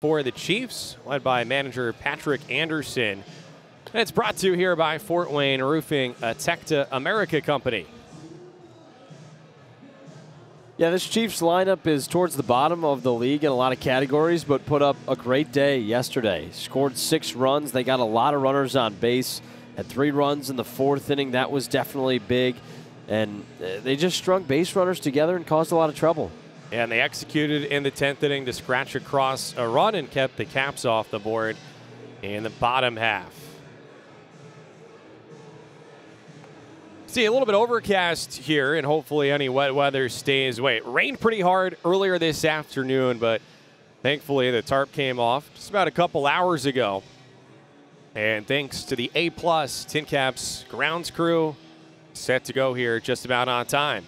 for the Chiefs, led by manager Patrick Anderson. And it's brought to you here by Fort Wayne Roofing, a Tecta America company. Yeah, this Chiefs lineup is towards the bottom of the league in a lot of categories, but put up a great day yesterday. Scored 6 runs. They got a lot of runners on base. Had 3 runs in the 4th inning. That was definitely big. And they just strung base runners together and caused a lot of trouble. Yeah, and they executed in the 10th inning to scratch across a run and kept the Caps off the board in the bottom half. See, a little bit overcast here, and hopefully any wet weather stays away. It rained pretty hard earlier this afternoon, but thankfully the tarp came off just about a couple hours ago. And thanks to the A-plus Tin Caps grounds crew, set to go here just about on time.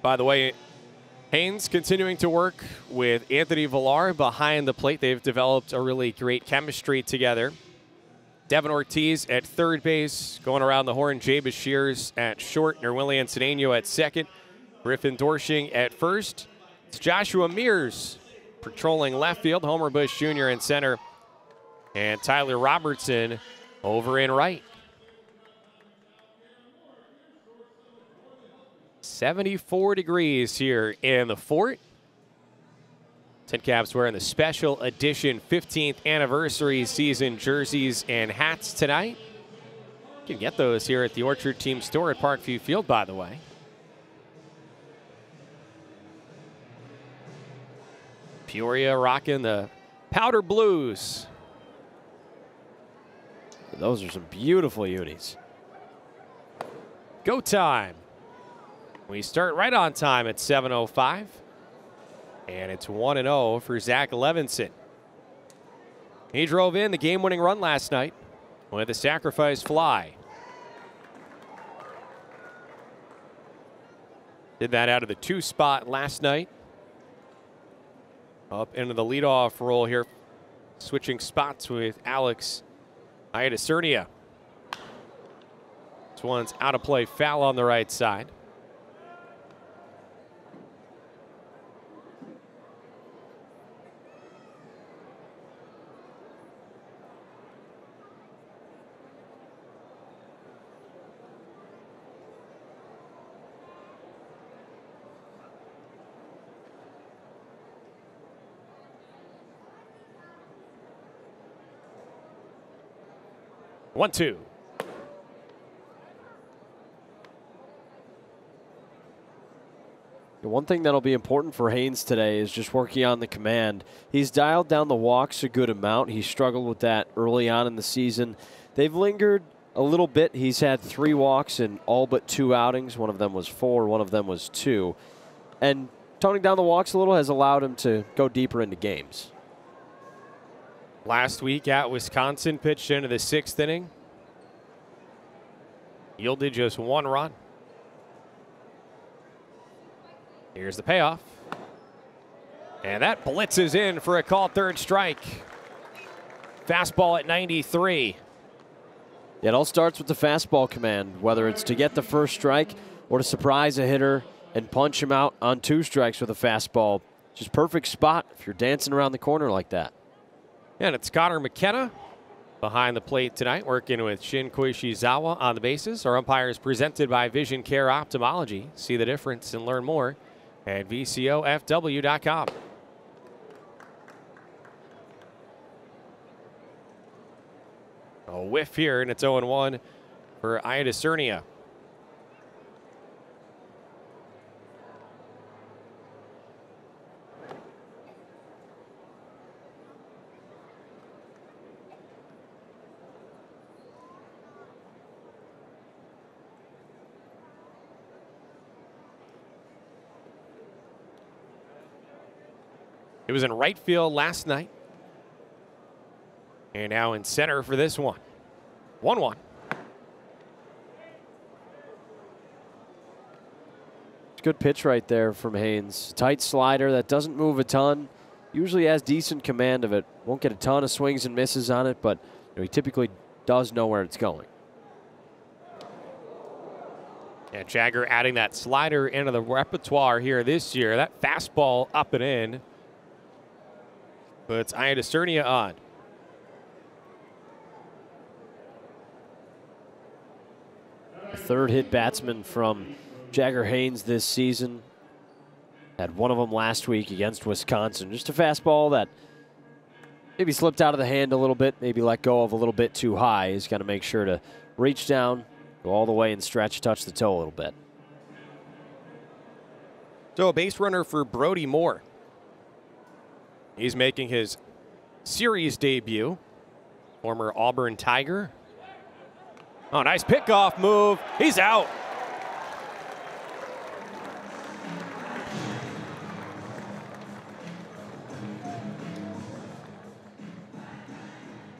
By the way, Haynes continuing to work with Anthony Villar behind the plate. They've developed a really great chemistry together. Devin Ortiz at third base, going around the horn. Jay Bashirs at short. Nerwillian Cedeno at second. Griffin Dorshing at first. It's Joshua Mears patrolling left field. Homer Bush Jr. in center. And Tyler Robertson over in right. 74 degrees here in the fort. Tin Caps wearing the special edition 15th anniversary season jerseys and hats tonight. You can get those here at the Orchard Team store at Parkview Field, by the way. Peoria rocking the powder blues. Those are some beautiful unis. Go time. We start right on time at 7:05. And it's 1-0 for Zach Levinson. He drove in the game-winning run last night with a sacrifice fly. Did that out of the 2 spot last night. Up into the leadoff role here, switching spots with Alex Iadacernia. This one's out of play, foul on the right side. One, two. The one thing that'll be important for Haynes today is just working on the command. He's dialed down the walks a good amount. He struggled with that early on in the season. They've lingered a little bit. He's had 3 walks in all but 2 outings. One of them was 4, one of them was 2. And toning down the walks a little has allowed him to go deeper into games. Last week at Wisconsin, pitched into the 6th inning. Yielded just 1 run. Here's the payoff. And that blitzes in for a called 3rd strike. Fastball at 93. It all starts with the fastball command, whether it's to get the 1st strike or to surprise a hitter and punch him out on 2 strikes with a fastball. Just perfect spot if you're dancing around the corner like that. And it's Connor McKenna behind the plate tonight, working with Shin Koishizawa on the bases. Our umpires presented by Vision Care Ophthalmology. See the difference and learn more at VCOFW.com. A whiff here, and it's 0-1 for Iadacernia. It was in right field last night. And now in center for this one. 1-1. Good pitch right there from Haynes. Tight slider that doesn't move a ton. Usually has decent command of it. Won't get a ton of swings and misses on it, but he typically does know where it's going. Yeah, Jagger adding that slider into the repertoire here this year. That fastball up and in puts Iodicernia on. Third hit batsman from Jagger Haynes this season. Had one of them last week against Wisconsin. Just a fastball that maybe slipped out of the hand a little bit, maybe let go of a little bit too high. He's got to make sure to reach down, go all the way and stretch, touch the toe a little bit. So a base runner for Brody Moore. He's making his series debut. Former Auburn Tiger. Oh, nice pickoff move. He's out.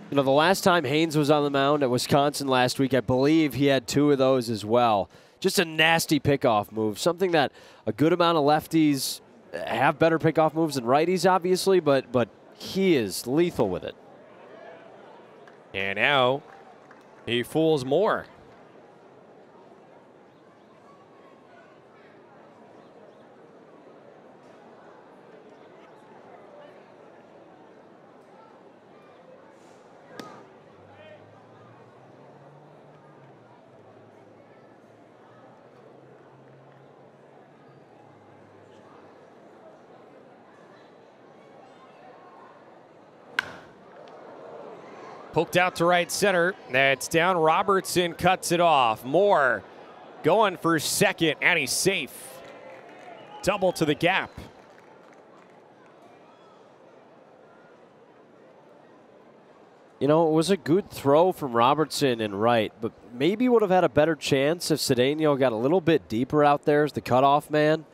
You know, the last time Haynes was on the mound at Wisconsin last week, I believe he had 2 of those as well. Just a nasty pickoff move, something that a good amount of lefties have better pickoff moves than righties, obviously, but he is lethal with it. And now he fools Moore. Poked out to right center. That's down. Robertson cuts it off. Moore going for second, and he's safe. Double to the gap. You know, it was a good throw from Robertson in right, but maybe would have had a better chance if Cedeno got a little bit deeper out there as the cutoff man.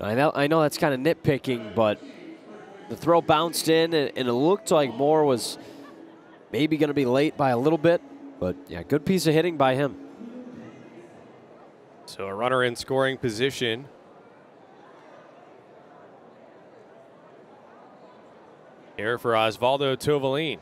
I know that's kind of nitpicking, but the throw bounced in, and it looked like Moore was maybe going to be late by a little bit, but yeah, good piece of hitting by him. So a runner in scoring position. Here for Osvaldo Tovalin.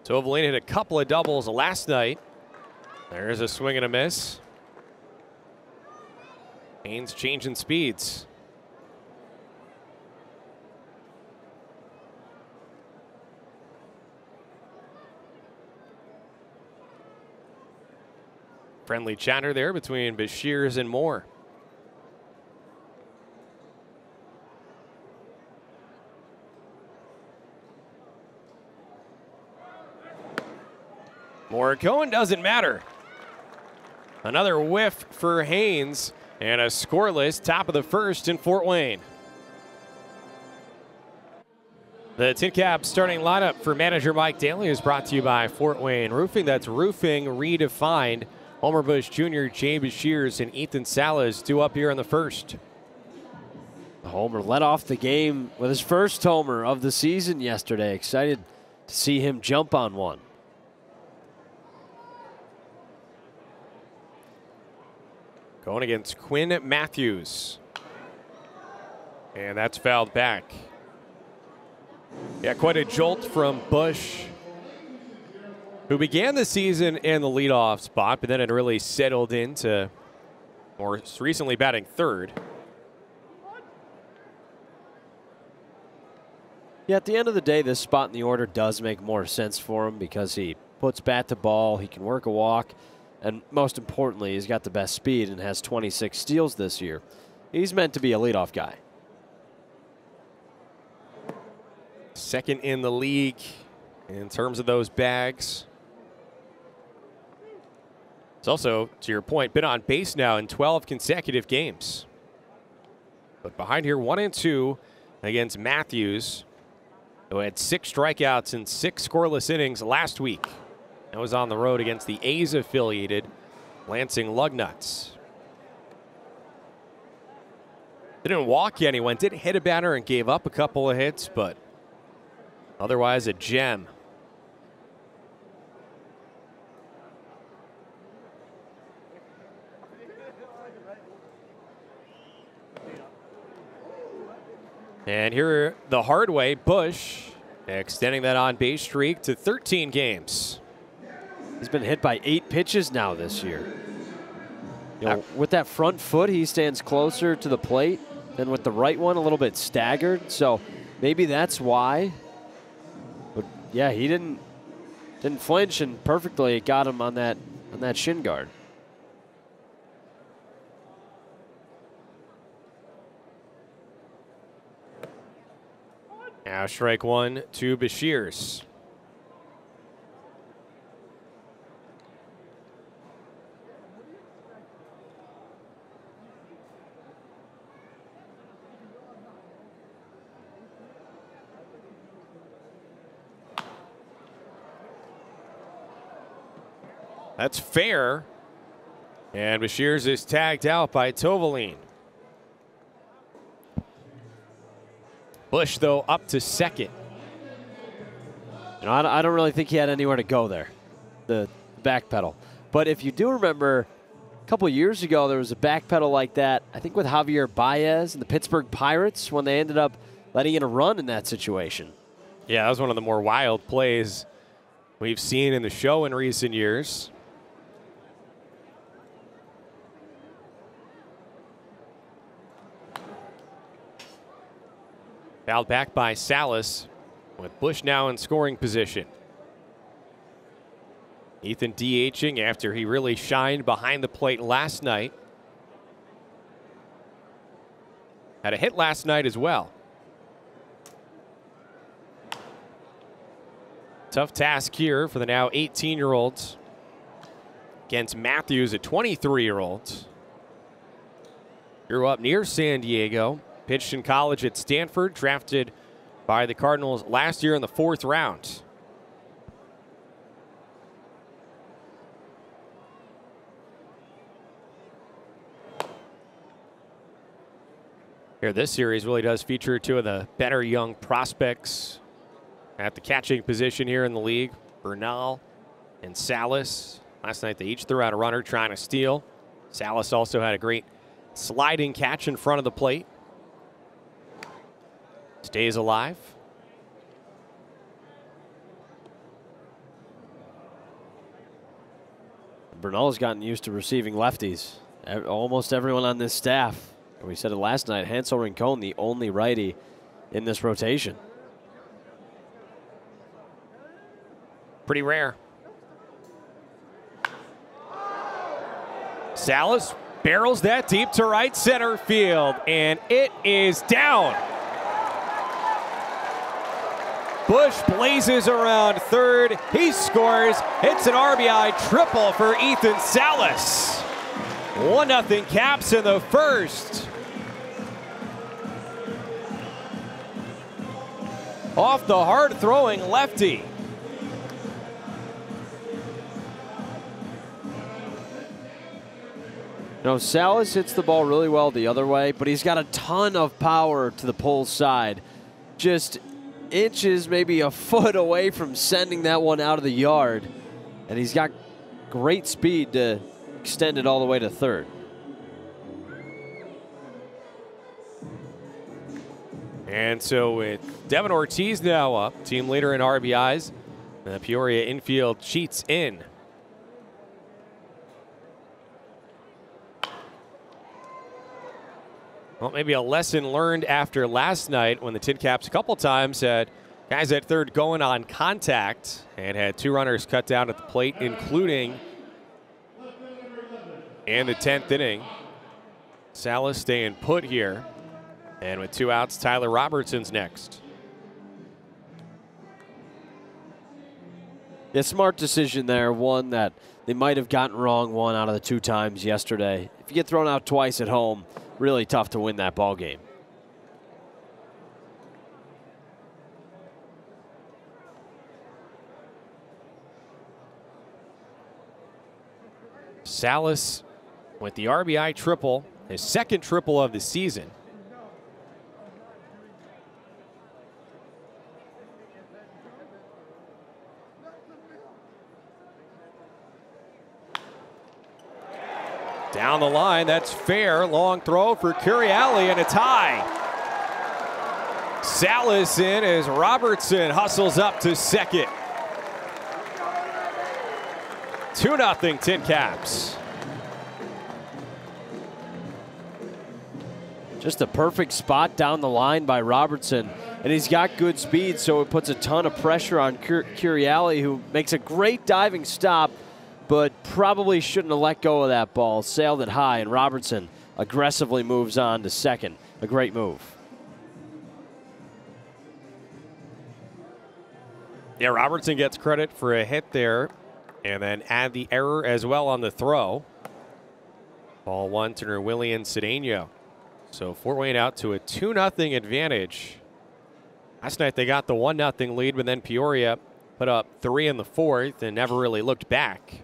Tovalin hit a couple of doubles last night. There's a swing and a miss. Haynes changing speeds. Friendly chatter there between Bashirs and Moore. Moore going, doesn't matter. Another whiff for Haynes, and a scoreless top of the first in Fort Wayne. The Tin Cap starting lineup for manager Mike Daly is brought to you by Fort Wayne Roofing. That's roofing redefined. Homer Bush Jr., Jay Bashirs, and Ethan Salas due up here in the first. Homer led off the game with his first homer of the season yesterday. Excited to see him jump on one. Going against Quinn Matthews. And that's fouled back. Yeah, quite a jolt from Bush, who began the season in the leadoff spot, but then it really settled into more recently batting third. Yeah, at the end of the day, this spot in the order does make more sense for him because he puts bat to ball, he can work a walk, and most importantly, he's got the best speed and has 26 steals this year. He's meant to be a leadoff guy. Second in the league in terms of those bags. It's also, to your point, been on base now in 12 consecutive games. But behind here, 1-2 against Matthews, who had 6 strikeouts and 6 scoreless innings last week. That was on the road against the A's-affiliated Lansing Lugnuts. Didn't walk anyone, did hit a batter and gave up a couple of hits, but otherwise a gem. And here the hard way, Bush extending that on-base streak to 13 games. He's been hit by 8 pitches now this year. You know, with that front foot, he stands closer to the plate than with the right one, a little bit staggered. So maybe that's why. But yeah, he didn't flinch, and perfectly got him on that shin guard. Now strike one to Bashirs. That's fair. And Bashirs is tagged out by Tovalin. Bush, though, up to second. You know, I don't really think he had anywhere to go there, the back pedal. But if you do remember, a couple years ago, there was a back pedal like that, I think with Javier Baez and the Pittsburgh Pirates, when they ended up letting in a run in that situation. Yeah, that was one of the more wild plays we've seen in the show in recent years. Fouled back by Salas, with Bush now in scoring position. Ethan DHing after he really shined behind the plate last night. Had a hit last night as well. Tough task here for the now 18-year-olds against Matthews, a 23-year-old. Grew up near San Diego. Pitched in college at Stanford, drafted by the Cardinals last year in the 4th round. Here, this series really does feature two of the better young prospects at the catching position here in the league, Bernal and Salas. Last night they each threw out a runner trying to steal. Salas also had a great sliding catch in front of the plate. Stays alive. Bernal's gotten used to receiving lefties. Almost everyone on this staff. We said it last night, Hansel Rincon, the only righty in this rotation. Pretty rare. Salas barrels that deep to right center field, and it is down. Bush blazes around third. He scores. Hits an RBI triple for Ethan Salas. 1-0 Caps in the first. Off the hard-throwing lefty. No, Salas hits the ball really well the other way, but he's got a ton of power to the pull side. Just inches, maybe a foot away from sending that one out of the yard. And he's got great speed to extend it all the way to third. And so with Devin Ortiz now up, team leader in RBIs, the Peoria infield cheats in. Well, maybe a lesson learned after last night when the Tin Caps a couple times had guys at third going on contact and had 2 runners cut down at the plate, including in the 10th inning. Salas staying put here. And with 2 outs, Tyler Robertson's next. Yeah, smart decision there. One that they might have gotten wrong 1 out of the 2 times yesterday. If you get thrown out twice at home, really tough to win that ball game. Salas with the RBI triple, his 2nd triple of the season. Down the line, that's fair. Long throw for Curiali and a tie. Salas in as Robertson hustles up to second. 2-0 Tin Caps. Just a perfect spot down the line by Robertson. And he's got good speed, so it puts a ton of pressure on Curiali, who makes a great diving stop, but probably shouldn't have let go of that ball. Sailed it high, and Robertson aggressively moves on to second. A great move. Yeah, Robertson gets credit for a hit there, and then add the error as well on the throw. Ball one to Nerwillian Cedeno. So Fort Wayne out to a 2-0 advantage. Last night they got the 1-0 lead, but then Peoria put up 3 in the fourth and never really looked back.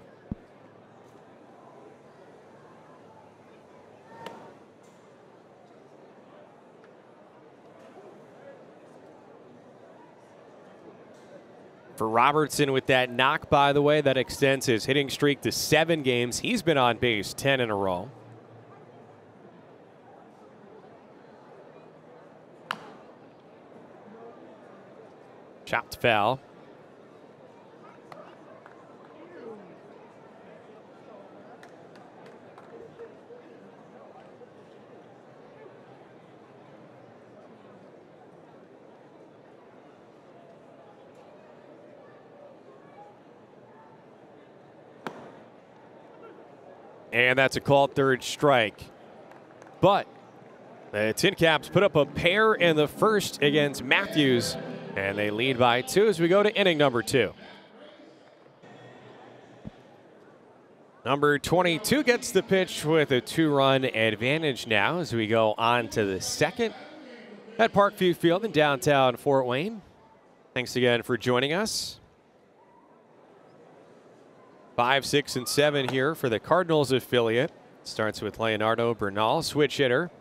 For Robertson with that knock, by the way, that extends his hitting streak to 7 games. He's been on base 10 in a row. Chopped foul. And that's a called third strike. But the Tin Caps put up a pair in the first against Matthews, and they lead by 2 as we go to inning number 2. Number 22 gets the pitch with a 2-run advantage now as we go on to the second at Parkview Field in downtown Fort Wayne. Thanks again for joining us. 5, 6, and 7 here for the Cardinals affiliate. Starts with Leonardo Bernal, switch hitter.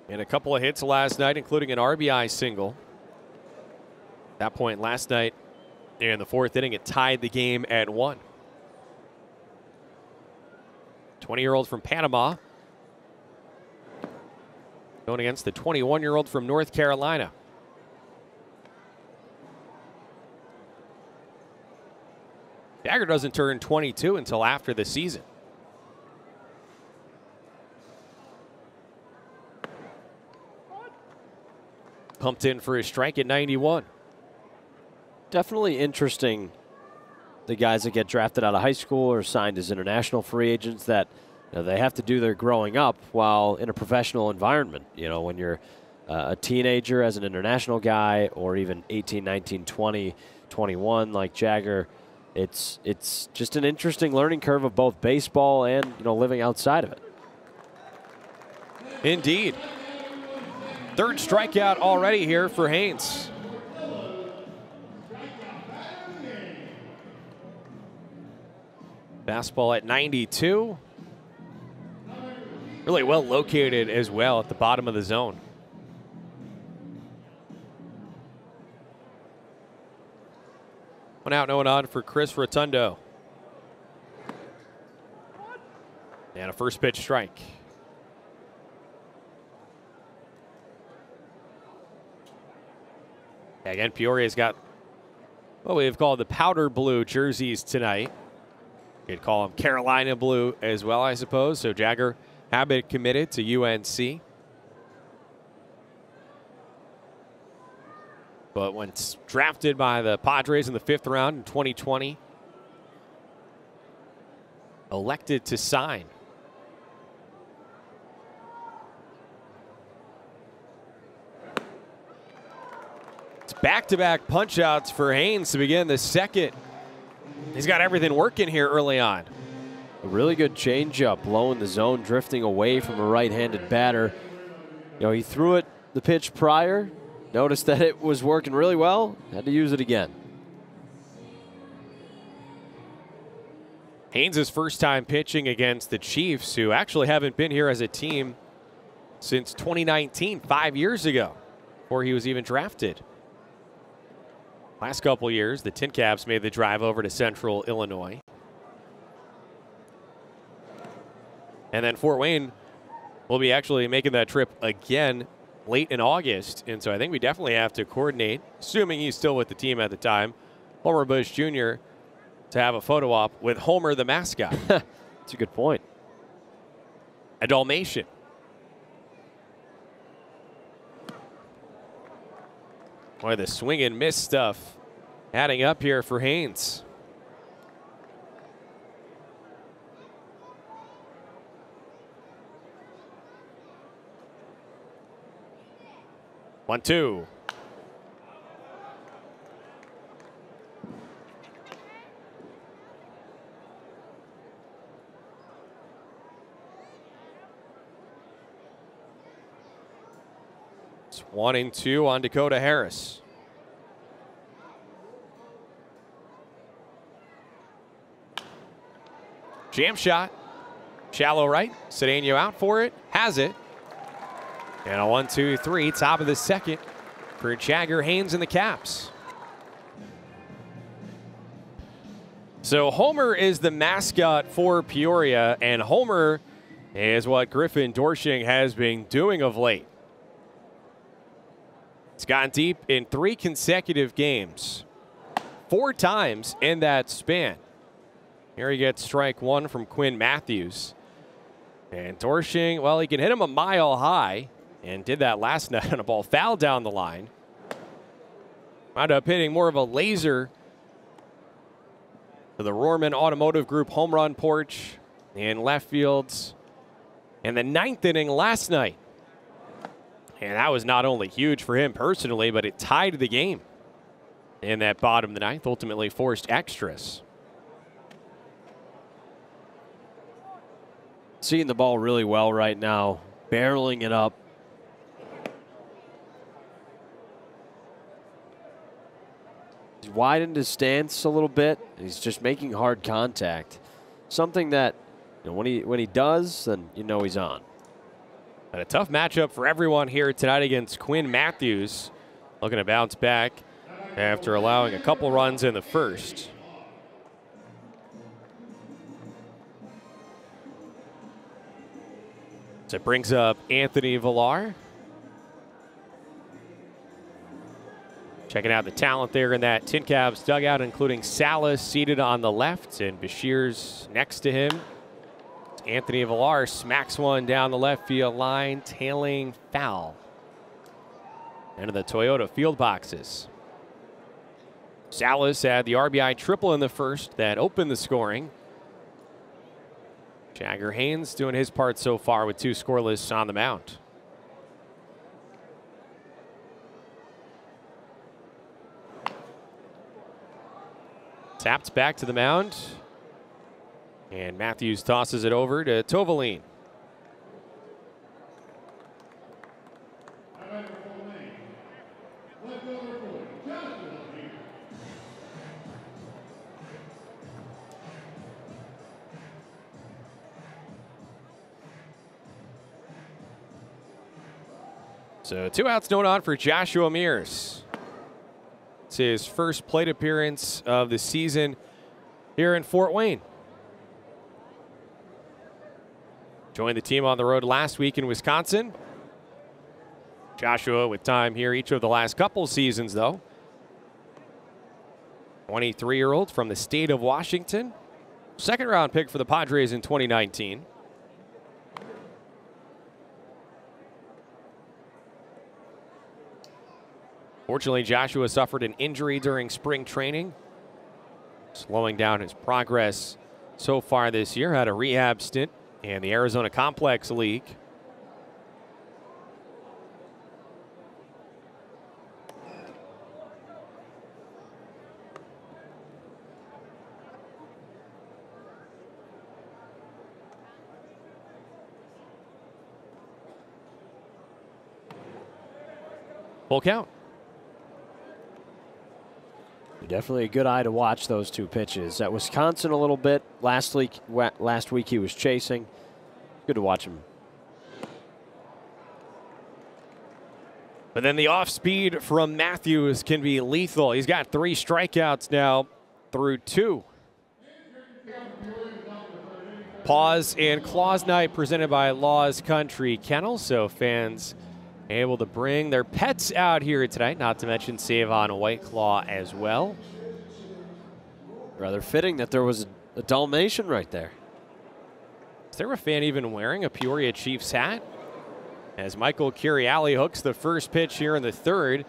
And a couple of hits last night, including an RBI single. At that point last night in the fourth inning, it tied the game at 1. 20-year-old from Panama going against the 21-year-old from North Carolina. Jagger doesn't turn 22 until after the season. Pumped in for a strike at 91. Definitely interesting, the guys that get drafted out of high school or signed as international free agents, that they have to do their growing up while in a professional environment. When you're a teenager as an international guy, or even 18, 19, 20, 21 like Jagger, it's just an interesting learning curve of both baseball and living outside of it. Indeed. Third strikeout already here for Haynes. Fastball at 92. Really well located as well at the bottom of the zone. One out, no on for Chris Rotundo. And a first pitch strike. Again, Peoria's got what we've called the powder blue jerseys tonight. You'd call them Carolina blue as well, I suppose. So Jagger have been committed to UNC. But when drafted by the Padres in the 5th round in 2020, elected to sign. It's back-to-back punch-outs for Haynes to begin the second. He's got everything working here early on. A really good changeup, low in the zone, drifting away from a right-handed batter. He threw it the pitch prior, noticed that it was working really well, had to use it again. Haynes' first time pitching against the Chiefs, who actually haven't been here as a team since 2019, 5 years ago, before he was even drafted. Last couple years, the Tin Caps made the drive over to Central Illinois. And then Fort Wayne will be actually making that trip again late in August. And so I think we definitely have to coordinate, assuming he's still with the team at the time, Homer Bush Jr., to have a photo op with Homer the mascot. That's a good point. A Dalmatian. Boy, the swing and miss stuff adding up here for Haynes. One, two. It's 1-2 on Dakota Harris. Jam shot. Shallow right. Cedeno out for it. Has it. And a 1-2-3, top of the second for Jagger Haynes and the Caps. So Homer is the mascot for Peoria, and Homer is what Griffin Dorsching has been doing of late. It's gotten deep in 3 consecutive games, 4 times in that span. Here he gets strike 1 from Quinn Matthews. And Dorsching, well, he can hit him a mile high, and did that last night on a ball foul down the line. Wound up hitting more of a laser to the Rohrman Automotive Group home run porch in left fields in the 9th inning last night. And that was not only huge for him personally, but it tied the game in that bottom of the 9th, ultimately forced extras. Seeing the ball really well right now, barreling it up. He's widened his stance a little bit. He's just making hard contact. Something that, you know, when he does, then you know he's on. And a tough matchup for everyone here tonight against Quinn Matthews. Looking to bounce back after allowing a couple runs in the first. So it brings up Anthony Villar. Checking out the talent there in that Tin Caps dugout, including Salas seated on the left and Bashir's next to him. Anthony Villar smacks one down the left field line, tailing foul. Into the Toyota field boxes. Salas had the RBI triple in the first that opened the scoring. Jagger Haynes doing his part so far with 2 scoreless on the mound. Tapped back to the mound. And Matthews tosses it over to Tovaline. So 2 outs, no on for Joshua Mears. It's his first plate appearance of the season here in Fort Wayne. Joined the team on the road last week in Wisconsin. Joshua with time here each of the last couple seasons, though. 23-year-old from the state of Washington. 2nd-round pick for the Padres in 2019. Fortunately, Joshua suffered an injury during spring training, slowing down his progress so far this year. Had a rehab stint in the Arizona Complex League. Full count. Definitely a good eye to watch those 2 pitches. At Wisconsin a little bit. Last week he was chasing. Good to watch him. But then the off speed from Matthews can be lethal. He's got 3 strikeouts now through 2. Paws and Claws Night presented by Laws Country Kennel, so fans able to bring their pets out here tonight, not to mention save on White Claw as well. Rather fitting that there was a Dalmatian right there. Is there a fan even wearing a Peoria Chiefs hat? As Michael Curiali hooks the first pitch here in the third,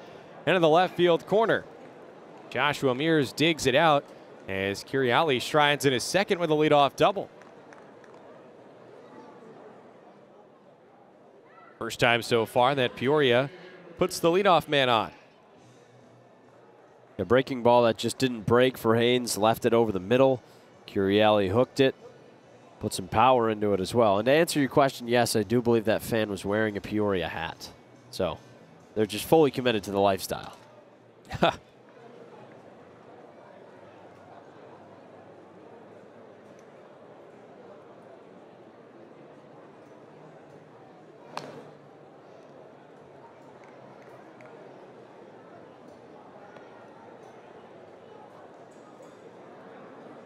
into the left field corner. Joshua Mears digs it out as Curiali strides in his second with a leadoff double. First time so far that Peoria puts the leadoff man on. A breaking ball that just didn't break for Haynes, left it over the middle. Curiali hooked it, put some power into it as well. And to answer your question, yes, I do believe that fan was wearing a Peoria hat. So they're just fully committed to the lifestyle.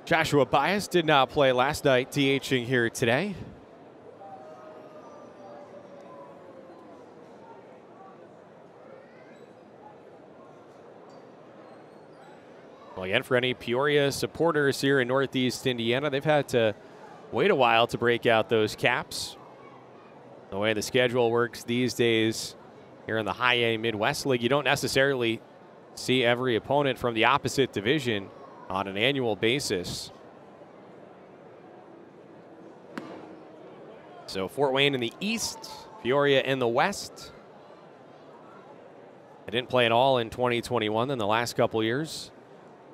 Joshua Baez did not play last night, DHing here today. Well, again, for any Peoria supporters here in Northeast Indiana, they've had to wait a while to break out those caps. The way the schedule works these days here in the High A Midwest League, you don't necessarily see every opponent from the opposite division on an annual basis. So Fort Wayne in the east, Peoria in the west. They didn't play at all in 2021 in the last couple years.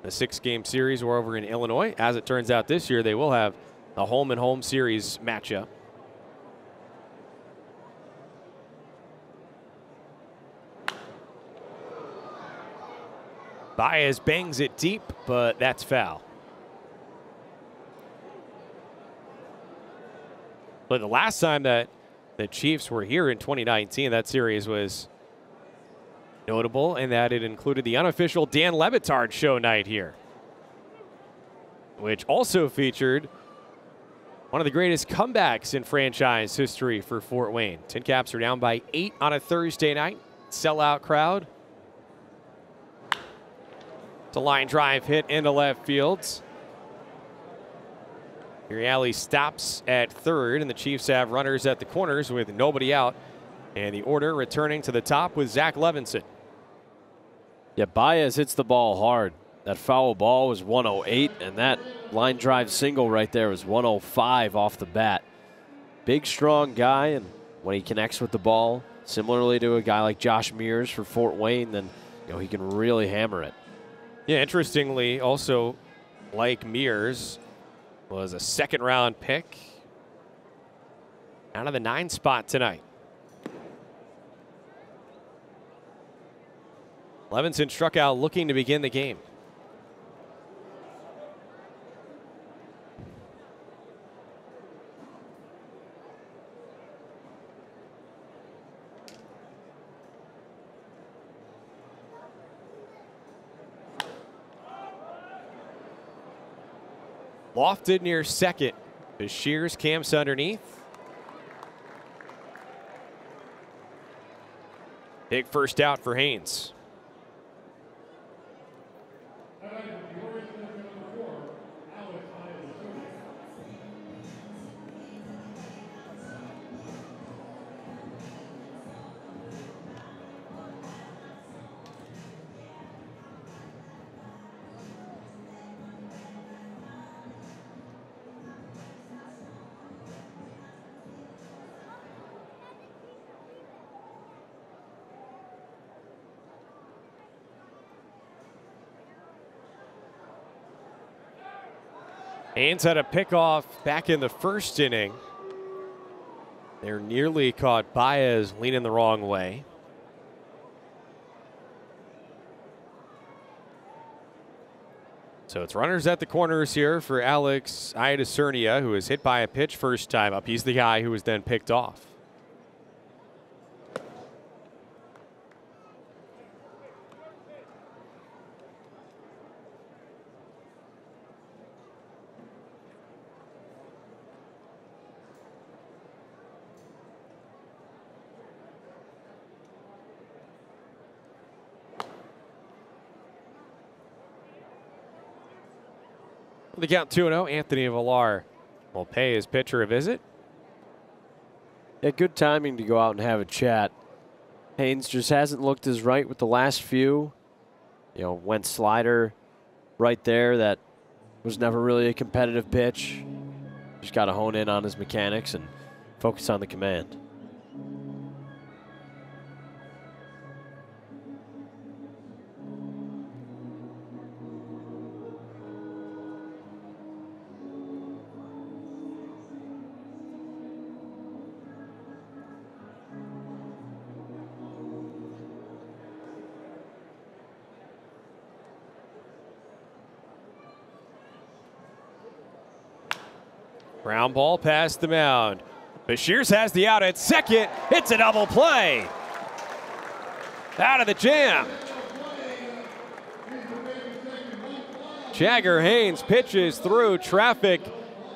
The 6-game series were over in Illinois. As it turns out this year, they will have a home-and-home series matchup. Baez bangs it deep, but that's foul. But the last time that the Chiefs were here in 2019, that series was notable in that it included the unofficial Dan Le Batard show night here, which also featured one of the greatest comebacks in franchise history for Fort Wayne. Tin Caps are down by 8 on a Thursday night. Sellout crowd. It's a line drive hit into left field. Curiali stops at third, and the Chiefs have runners at the corners with nobody out. And the order returning to the top with Zach Levinson. Yeah, Baez hits the ball hard. That foul ball was 108, and that line drive single right there was 105 off the bat. Big, strong guy, and when he connects with the ball, similarly to a guy like Josh Mears for Fort Wayne, then he can really hammer it. Yeah, interestingly, also like Mears, was a second-round pick out of the 9 spot tonight. Levinson struck out looking to begin the game. Lofted near second. As Shears camps underneath. Big first out for Haynes. Haynes had a pickoff back in the first inning. They're nearly caught Baez leaning the wrong way. So it's runners at the corners here for Alex Iadacernia, who was hit by a pitch first time up. He's the guy who was then picked off. The count 2-0. Anthony Villar will pay his pitcher a visit. Yeah, good timing to go out and have a chat. Haynes just hasn't looked as right with the last few. You know, went slider right there. That was never really a competitive pitch. Just got to hone in on his mechanics and focus on the command. Ground ball past the mound. Bashirs has the out at second. It's a double play. Out of the jam. Jagger Haynes pitches through traffic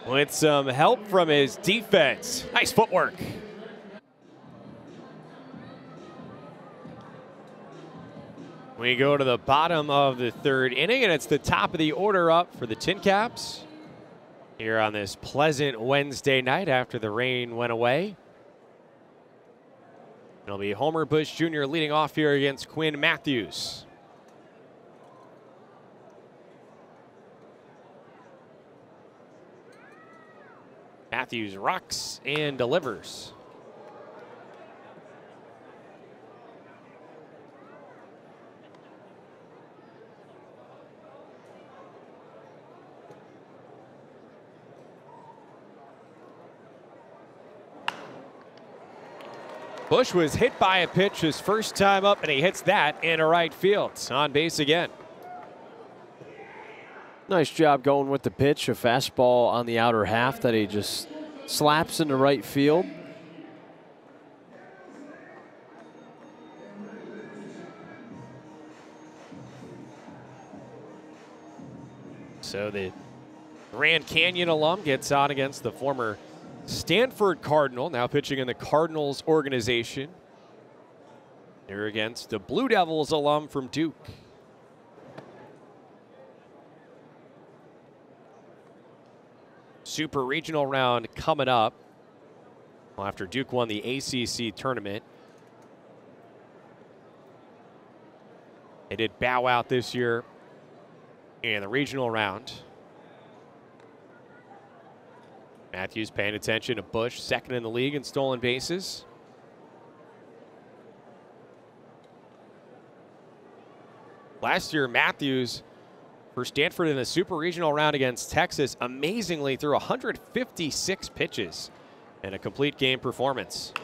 with some help from his defense. Nice footwork. We go to the bottom of the third inning, and it's the top of the order up for the Tin Caps here on this pleasant Wednesday night after the rain went away. It'll be Homer Bush Jr. leading off here against Quinn Matthews. Matthews rocks and delivers. Bush was hit by a pitch his first time up, and he hits that into right field. On base again. Nice job going with the pitch. A fastball on the outer half that he just slaps into right field. So the Grand Canyon alum gets on against the former Stanford Cardinal, now pitching in the Cardinals organization. They're against the Blue Devils alum from Duke. Super regional round coming up. Well, after Duke won the ACC tournament. They did bow out this year in the regional round. Matthews paying attention to Bush, second in the league in stolen bases. Last year, Matthews for Stanford in the super regional round against Texas amazingly threw 156 pitches in a complete game performance.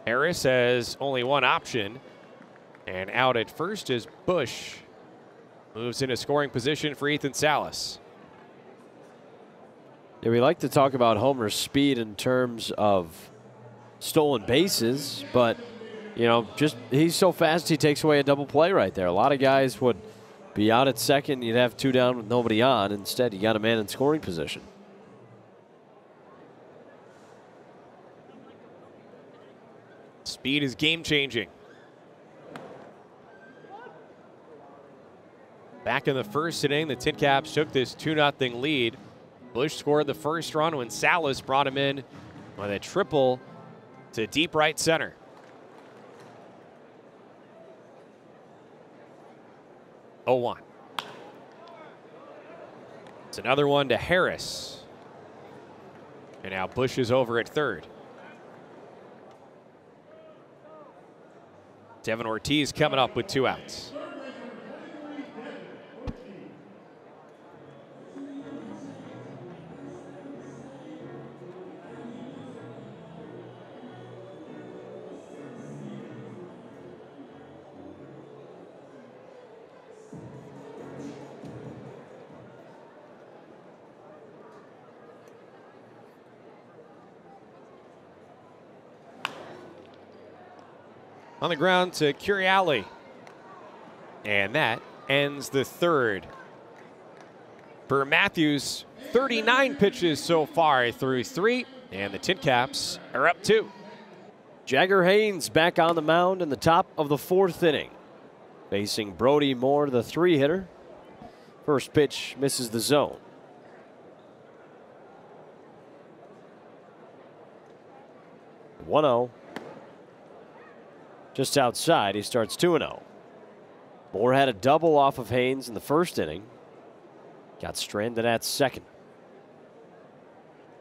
Harris has only one option, and out at first is Bush. Moves into scoring position for Ethan Salas. Yeah, we like to talk about Homer's speed in terms of stolen bases, but, you know, just he's so fast he takes away a double play right there. A lot of guys would be out at second, you'd have two down with nobody on. Instead, you got a man in scoring position. Speed is game-changing. Back in the first inning, the Tin Caps took this 2-0 lead. Bush scored the first run when Salas brought him in with a triple to deep right center. Oh, 1. It's another one to Harris. And now Bush is over at third. Devin Ortiz coming up with 2 outs. On the ground to Curiali. And that ends the third. For Matthews, 39 pitches so far through 3, and the Tin Caps are up 2. Jagger Haynes back on the mound in the top of the 4th inning. Facing Brody Moore, the 3-hitter. First pitch misses the zone. 1-0. Just outside, he starts 2-0. Moore had a double off of Haynes in the first inning. Got stranded at second.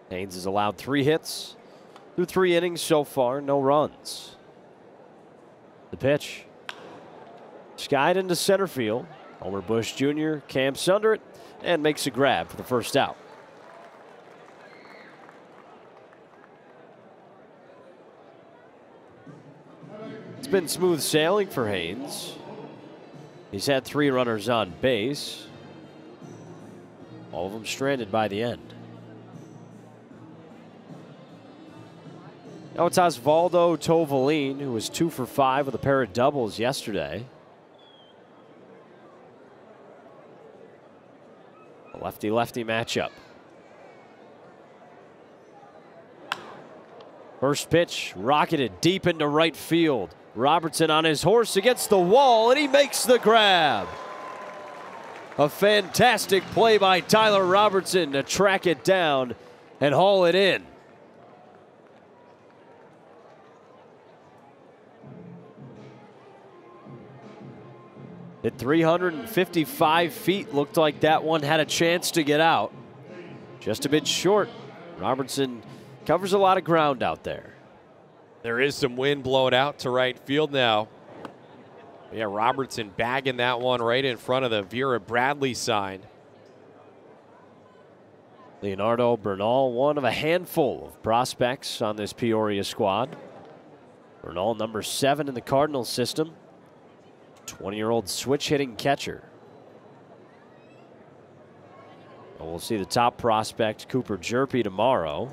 Haynes has allowed 3 hits through 3 innings so far, no runs. The pitch. Skied into center field. Homer Bush Jr. camps under it and makes a grab for the first out. It's been smooth sailing for Haynes. He's had 3 runners on base. All of them stranded by the end. Now it's Osvaldo Tovalin, who was 2 for 5 with a pair of doubles yesterday. A lefty-lefty matchup. First pitch rocketed deep into right field. Robertson on his horse against the wall, and he makes the grab. A fantastic play by Tyler Robertson to track it down and haul it in. At 355 feet, looked like that one had a chance to get out. Just a bit short. Robertson covers a lot of ground out there. There is some wind blowing out to right field now. Yeah, Robertson bagging that one right in front of the Vera Bradley sign. Leonardo Bernal, one of a handful of prospects on this Peoria squad. Bernal, number 7 in the Cardinals system. 20-year-old switch-hitting catcher. We'll see the top prospect, Cooper Jerpy, tomorrow.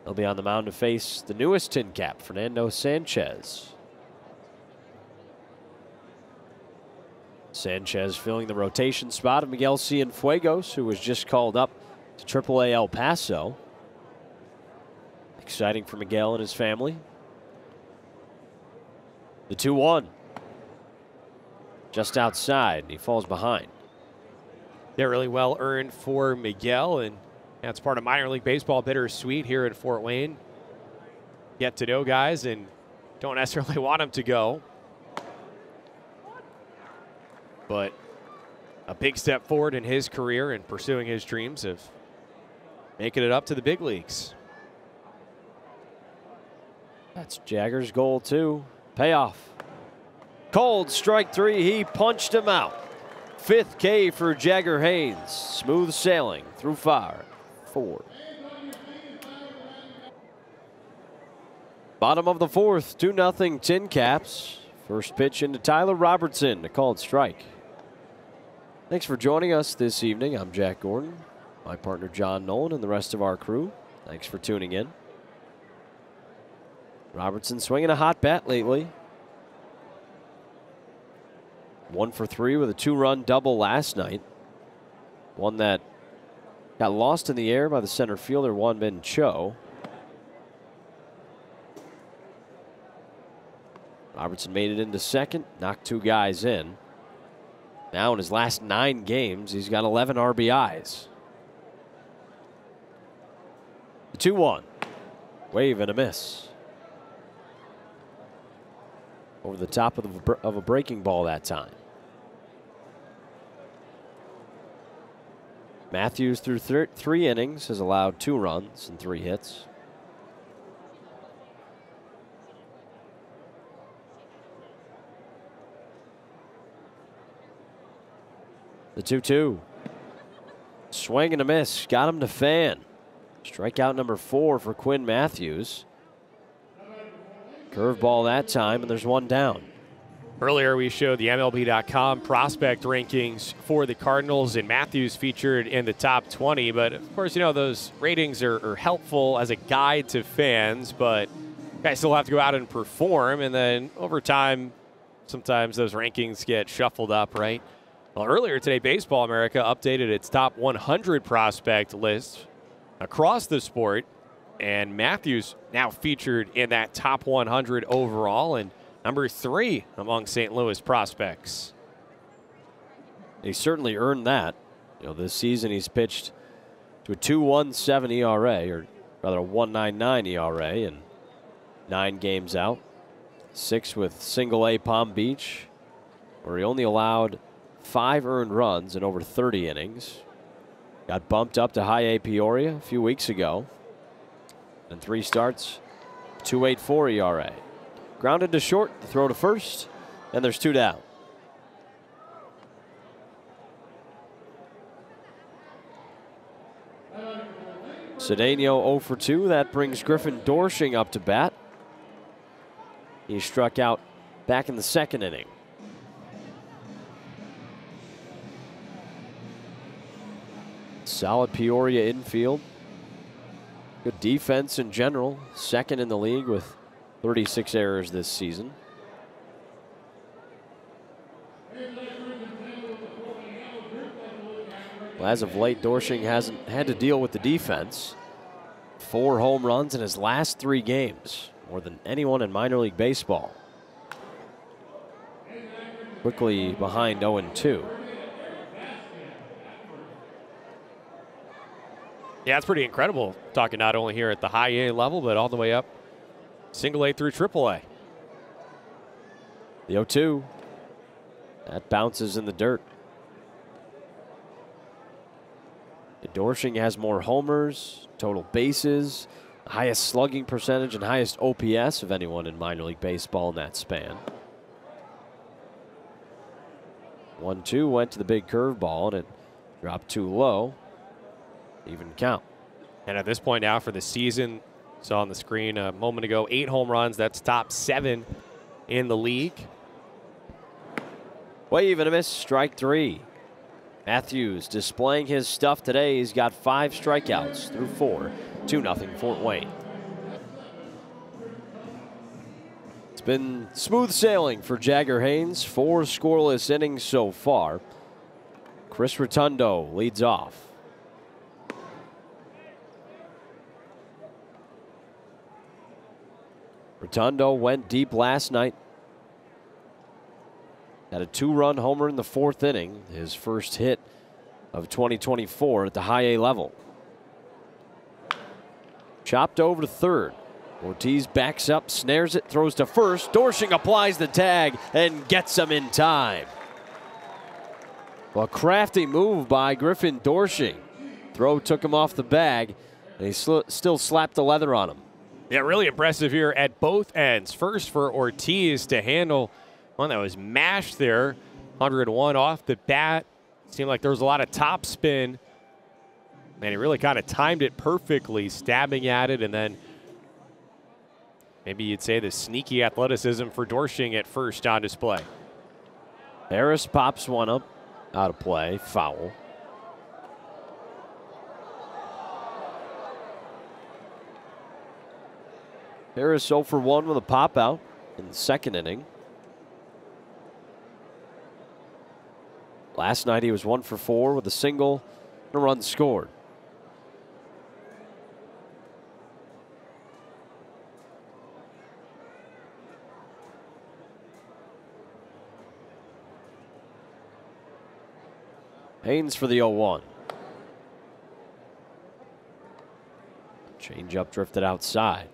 He'll be on the mound to face the newest tin cap, Fernando Sanchez. Sanchez filling the rotation spot of Miguel Cienfuegos, who was just called up to AAA El Paso. Exciting for Miguel and his family. The 2-1. Just outside, and he falls behind. They're really well earned for Miguel, and that's part of minor league baseball bittersweet here in Fort Wayne. Get to know guys and don't necessarily want them to go. But a big step forward in his career and pursuing his dreams of making it up to the big leagues. That's Jagger's goal too. Payoff. Cold strike 3. He punched him out. 5th K for Jagger Haynes. Smooth sailing through 4. Bottom of the 4th, 2-0 Tin Caps. First pitch into Tyler Robertson, a called strike. Thanks for joining us this evening. I'm Jack Gordon, my partner John Nolan, and the rest of our crew. Thanks for tuning in. Robertson swinging a hot bat lately. 1 for 3 with a 2-run double last night. One that got lost in the air by the center fielder, Won-Bin Cho. Robertson made it into second, knocked 2 guys in. Now in his last 9 games, he's got 11 RBIs. The 2-1. Wave and a miss. Over the top of a breaking ball that time. Matthews through 3 innings has allowed 2 runs and 3 hits. The 2-2. Swing and a miss. Got him to fan. Strikeout number 4 for Quinn Matthews. Curveball that time, and there's 1 down. Earlier, we showed the MLB.com prospect rankings for the Cardinals, and Matthews featured in the top 20. But, of course, you know, those ratings are helpful as a guide to fans, but guys still have to go out and perform. And then over time, sometimes those rankings get shuffled up, right? Well, earlier today, Baseball America updated its top 100 prospect list across the sport, and Matthews now featured in that top 100 overall and number 3 among St. Louis prospects. He certainly earned that. This season he's pitched to a 2.17 ERA, or rather a 1.99 ERA, and 9 games out. 6 with single A Palm Beach, where he only allowed 5 earned runs in over 30 innings. Got bumped up to high A Peoria a few weeks ago. And 3 starts, 2.84 ERA. Grounded to short, the throw to first, and there's 2 down. Cedeno 0 for 2. That brings Griffin Dorsching up to bat. He struck out back in the 2nd inning. Solid Peoria infield. Good defense in general. 2nd in the league with 36 errors this season. Well, as of late, Dorsching hasn't had to deal with the defense. 4 home runs in his last 3 games, more than anyone in minor league baseball. Quickly behind 0-2. Yeah, it's pretty incredible. Talking not only here at the high A level, but all the way up single A through triple A. The 0-2. That bounces in the dirt. Dorsching has more homers, total bases, highest slugging percentage, and highest OPS of anyone in minor league baseball in that span. 1-2 went to the big curveball, and it dropped too low. Even count. And at this point now for the season, saw on the screen a moment ago, 8 home runs. That's top 7 in the league. Wave and a miss, strike 3. Matthews displaying his stuff today. He's got 5 strikeouts through 4. 2-0 Fort Wayne. It's been smooth sailing for Jagger Haynes. 4 scoreless innings so far. Chris Rotundo leads off. Rotundo went deep last night. Had a 2-run homer in the 4th inning, his first hit of 2024 at the high A level. Chopped over to 3rd. Ortiz backs up, snares it, throws to 1st. Dorsching applies the tag and gets him in time. Well, a crafty move by Griffin Dorsching. Throw took him off the bag, and he still slapped the leather on him. Yeah, really impressive here at both ends. First for Ortiz to handle one that was mashed there. 101 off the bat. Seemed like there was a lot of top spin. And he really kind of timed it perfectly, stabbing at it. And then maybe you'd say the sneaky athleticism for Dorsching at first on display. Harris pops one up. Out of play. Foul. Harris 0 for 1 with a pop out in the 2nd inning. Last night he was 1 for 4 with a single and a run scored. Haynes for the 0-1. Changeup drifted outside.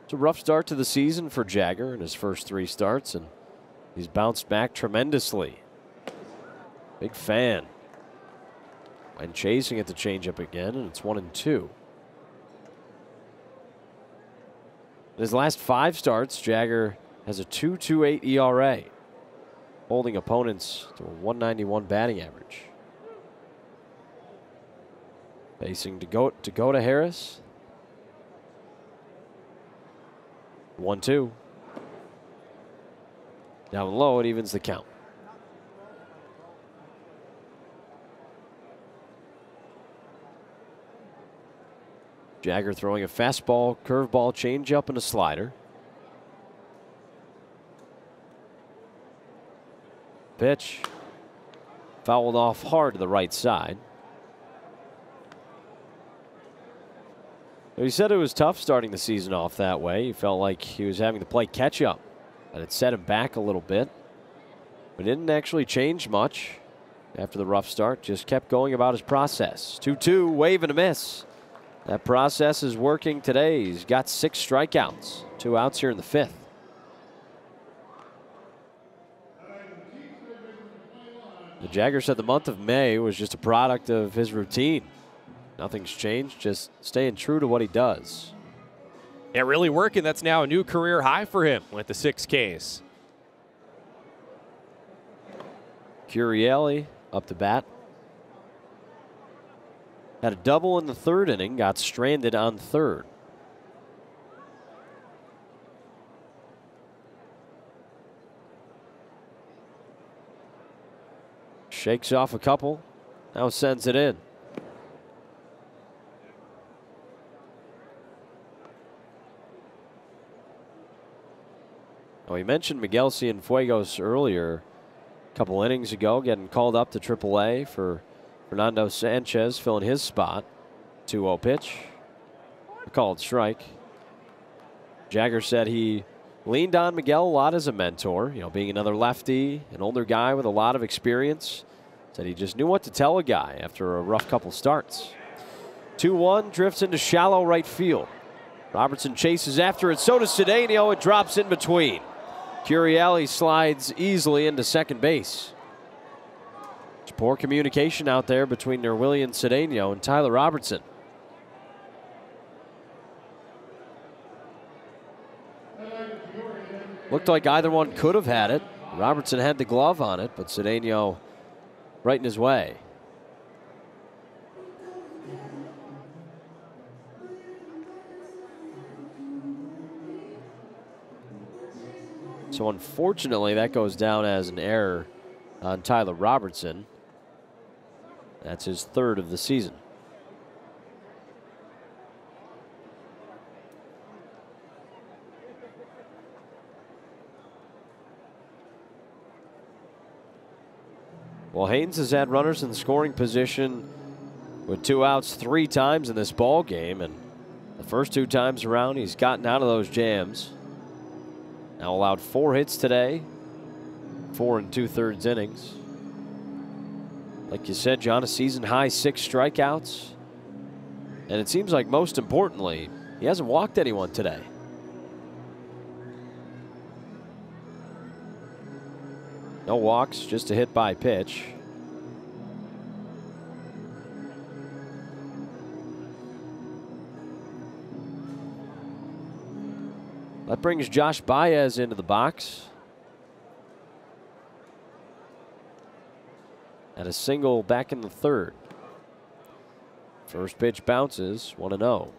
It's a rough start to the season for Jagger in his first 3 starts, and he's bounced back tremendously. Big fan. And chasing at the changeup again, and it's 1-2. In his last 5 starts, Jagger has a 2.28 ERA, holding opponents to a 191 batting average. Facing to go to Harris. 1-2. Down low, it evens the count. Jagger throwing a fastball, curveball, changeup, and a slider. Pitch. Fouled off hard to the right side. He said it was tough starting the season off that way. He felt like he was having to play catch up, and it set him back a little bit. But didn't actually change much after the rough start. Just kept going about his process. 2-2, wave and a miss. That process is working today. He's got 6 strikeouts. 2 outs here in the 5th. The Jagger said the month of May was just a product of his routine. Nothing's changed, just staying true to what he does. Yeah, really working. That's now a new career high for him with the 6 Ks. Curielli up to bat. Had a double in the 3rd inning, got stranded on 3rd. Shakes off a couple, now sends it in. We mentioned Miguel Cienfuegos earlier, a couple innings ago, getting called up to AAA for Fernando Sanchez, filling his spot. 2-0 pitch, a called strike. Jagger said he leaned on Miguel a lot as a mentor, being another lefty, an older guy with a lot of experience. Said he just knew what to tell a guy after a rough couple starts. 2-1, drifts into shallow right field. Robertson chases after it, so does Cedeno. It drops in between. Curielli slides easily into second base. There's poor communication out there between Nerwillian Cedeno and Tyler Robertson. Looked like either one could have had it. Robertson had the glove on it, but Cedeno right in his way. So unfortunately, that goes down as an error on Tyler Robertson. That's his 3rd of the season. Well, Haynes has had runners in scoring position with 2 outs 3 times in this ball game, and the first 2 times around he's gotten out of those jams. Now allowed 4 hits today, 4 2/3 innings. Like you said, John, a season high 6 strikeouts. And it seems like most importantly, he hasn't walked anyone today. No walks, just a hit by pitch. That brings Josh Baez into the box. At a single back in the 3rd. First pitch bounces, 1-0.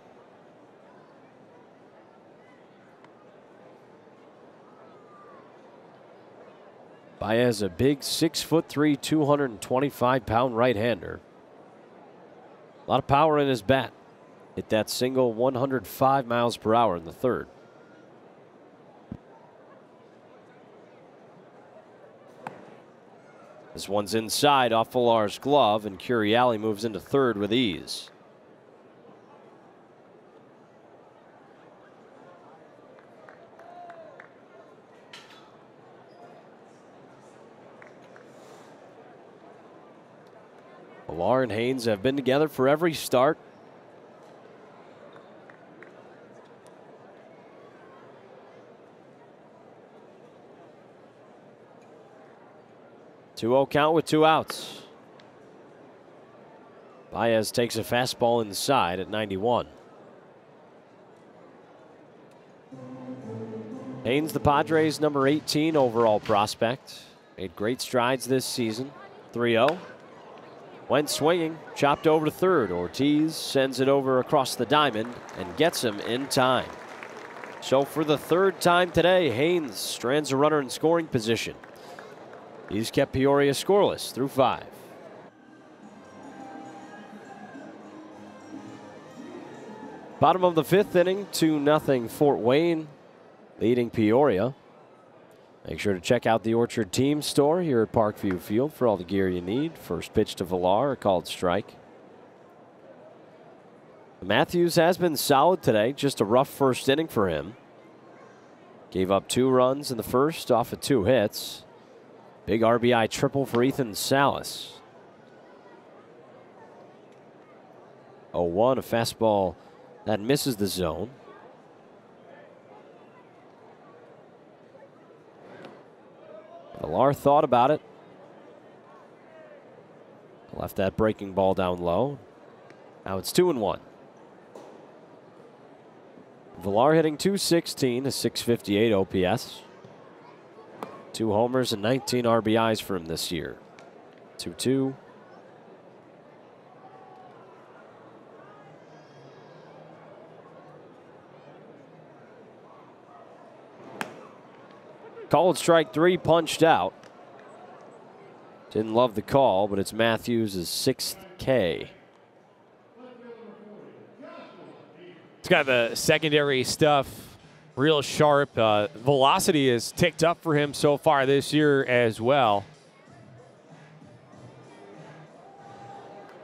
Baez, a big 6'3", 225-pound right-hander. A lot of power in his bat. Hit that single 105 miles per hour in the 3rd. This one's inside off Villar's glove, and Curielli moves into 3rd with ease. Villar and Haynes have been together for every start. Two-0 count with 2 outs. Baez takes a fastball inside at 91. Haynes, the Padres' number 18 overall prospect. Made great strides this season. 3-0. Went swinging, chopped over to 3rd. Ortiz sends it over across the diamond and gets him in time. So for the 3rd time today, Haynes strands a runner in scoring position. He's kept Peoria scoreless through 5. Bottom of the 5th inning, 2-0 Fort Wayne, leading Peoria. Make sure to check out the Orchard Team store here at Parkview Field for all the gear you need. First pitch to Villar, a called strike. Matthews has been solid today, just a rough first inning for him. Gave up 2 runs in the first off of 2 hits. Big RBI triple for Ethan Salas. 0-1, a fastball that misses the zone. Villar thought about it. Left that breaking ball down low. Now it's 2-1. Villar hitting .216, a .658 OPS. 2 homers and 19 RBIs for him this year. 2-2. Called strike 3, punched out. Didn't love the call, but it's Matthews' 6th K. He's got the secondary stuff real sharp. Velocity has ticked up for him so far this year as well.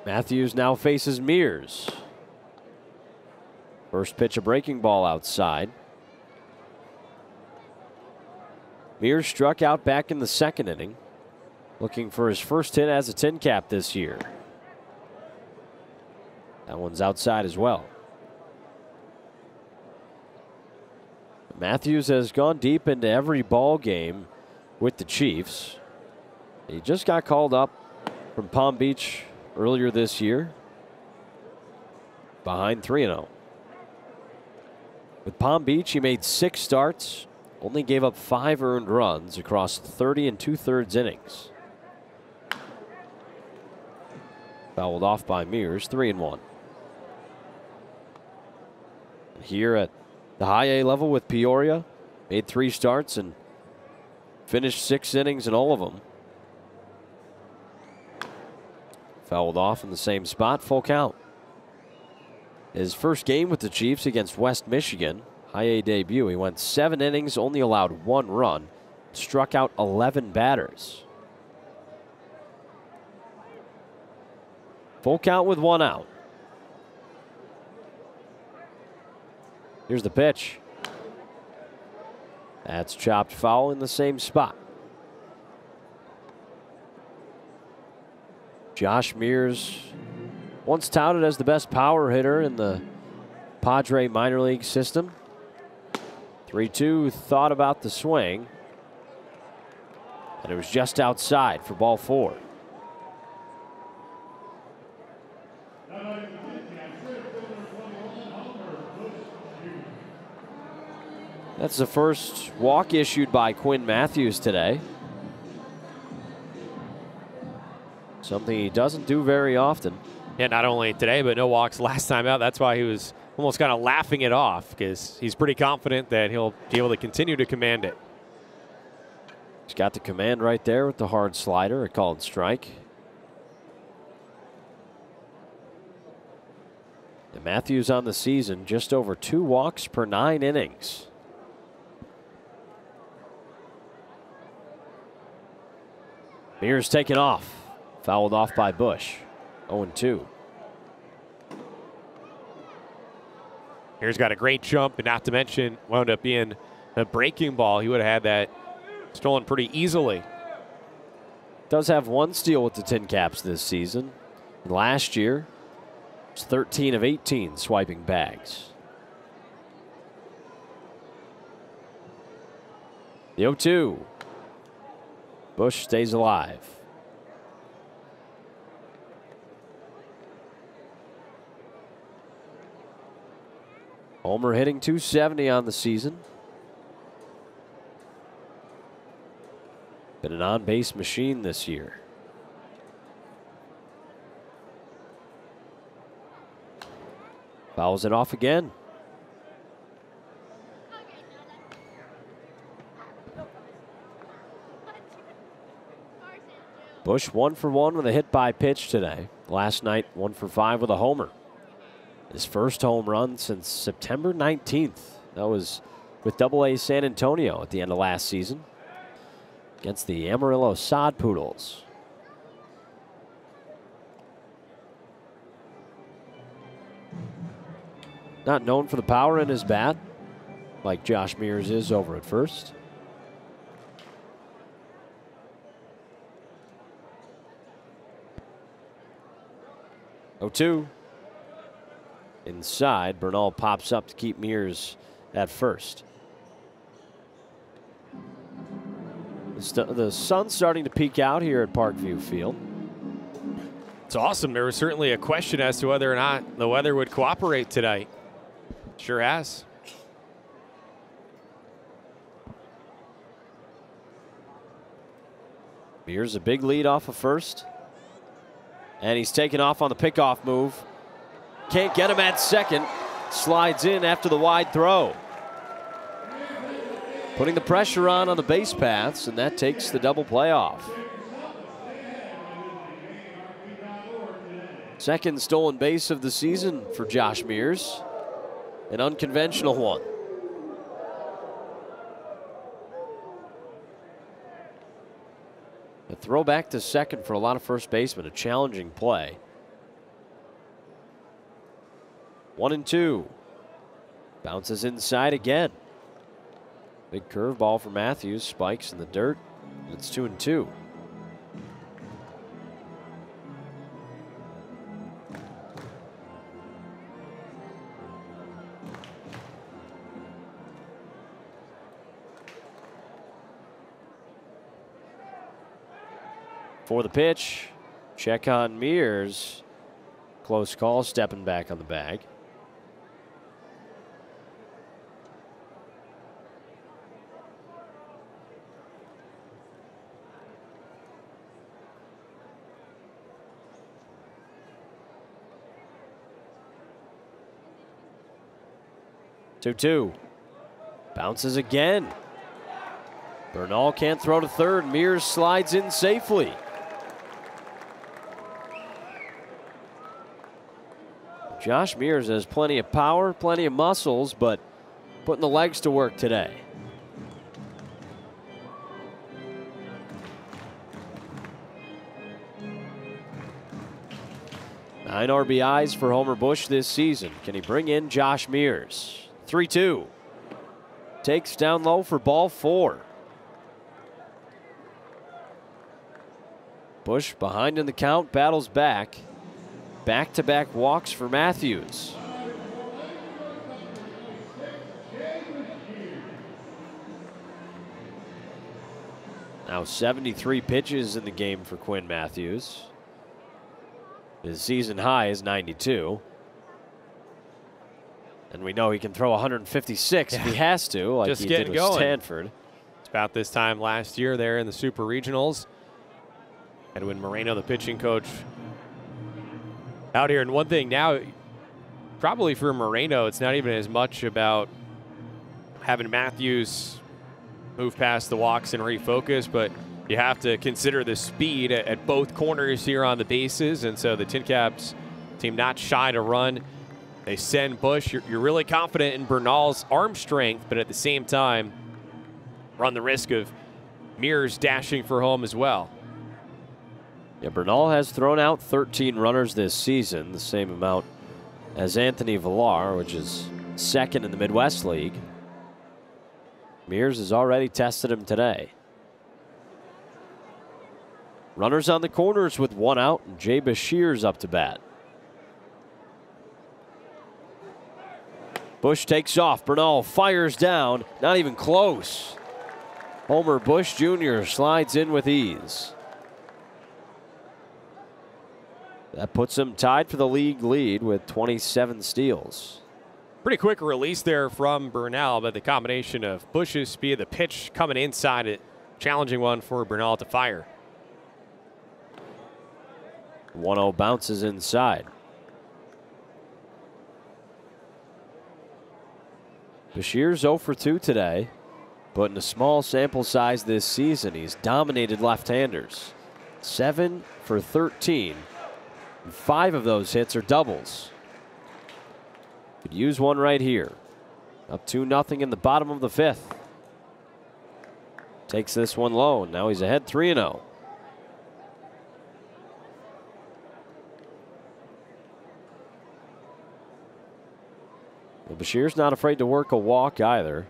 Matthews now faces Mears. First pitch, a breaking ball outside. Mears struck out back in the 2nd inning, looking for his first hit as a tin cap this year. That one's outside as well. Matthews has gone deep into every ball game with the Chiefs. He just got called up from Palm Beach earlier this year, behind 3-0. With Palm Beach, he made 6 starts, only gave up 5 earned runs across 30 2/3 innings. Fouled off by Mears, 3-1. Here at the high A level with Peoria, made 3 starts and finished 6 innings in all of them. Fouled off in the same spot, full count. His first game with the Chiefs against West Michigan, high A debut, he went 7 innings, only allowed 1 run, struck out 11 batters. Full count with 1 out. Here's the pitch. That's chopped foul in the same spot. Josh Mears, once touted as the best power hitter in the Padre minor league system. 3-2, thought about the swing, and it was just outside for ball 4. That's the first walk issued by Quinn Matthews today. Something he doesn't do very often. Yeah, not only today, but no walks last time out. That's why he was almost kind of laughing it off, because he's pretty confident that he'll be able to continue to command it. He's got the command right there with the hard slider, a called strike. And Matthews on the season, just over 2 walks per 9 innings. Mears taken off. Fouled off by Bush. 0-2. Mears got a great jump, and not to mention wound up being a breaking ball. He would have had that stolen pretty easily. Does have 1 steal with the Tin Caps this season. And last year, it's 13 of 18 swiping bags. The 0-2. Bush stays alive. Homer hitting .270 on the season. Been an on-base machine this year. Fouls it off again. Bush 1 for 1 with a hit by pitch today. Last night, 1 for 5 with a homer. His first home run since September 19th. That was with AA San Antonio at the end of last season against the Amarillo Sod Poodles. Not known for the power in his bat, like Josh Mears is over at first. 0-2. Inside, Bernal pops up to keep Mears at first. The sun's starting to peek out here at Parkview Field. It's awesome. There was certainly a question as to whether or not the weather would cooperate tonight. Sure has. Mears a big lead off of first. And he's taken off on the pickoff move. Can't get him at second. Slides in after the wide throw. Putting the pressure on the base paths, and that takes the double play off. Second stolen base of the season for Josh Mears. An unconventional one. A throw back to second for a lot of first basemen, a challenging play. 1-2. Bounces inside again. Big curveball for Matthews, spikes in the dirt. It's 2-2. For the pitch, check on Mears. Close call, stepping back on the bag. Two. Bounces again. Bernal can't throw to third. Mears slides in safely. Josh Mears has plenty of power, plenty of muscles, but putting the legs to work today. Nine RBIs for Homer Bush this season. Can he bring in Josh Mears? 3-2. Takes down low for ball 4. Bush behind in the count, battles back. Back-to-back walks for Matthews. Now 73 pitches in the game for Quinn Matthews. His season high is 92. And we know he can throw 156 if he has to, like just he did with going. Stanford. It's about this time last year there in the Super Regionals. Edwin Moreno, the pitching coach, out here. And one thing now, probably for Moreno, it's not even as much about having Matthews move past the walks and refocus, but you have to consider the speed at both corners here on the bases. And so the Tin Caps team not shy to run. They send Bush. You're really confident in Bernal's arm strength, but at the same time, run the risk of Mears dashing for home as well. Yeah, Bernal has thrown out 13 runners this season, the same amount as Anthony Villar, which is second in the Midwest League. Mears has already tested him today. Runners on the corners with one out, and Jay Bashir's up to bat. Bush takes off. Bernal fires down. Not even close. Homer Bush Jr. slides in with ease. That puts him tied for the league lead with 27 steals. Pretty quick release there from Bernal, but the combination of Bush's speed, the pitch coming inside it, challenging one for Bernal to fire. 1-0 bounces inside. Bashir's 0 for 2 today, but in a small sample size this season, he's dominated left-handers. 7 for 13. 5 of those hits are doubles. Could use one right here. Up 2-0 in the bottom of the 5th. Takes this one low, and now he's ahead 3-0. Well, Bashir's not afraid to work a walk either.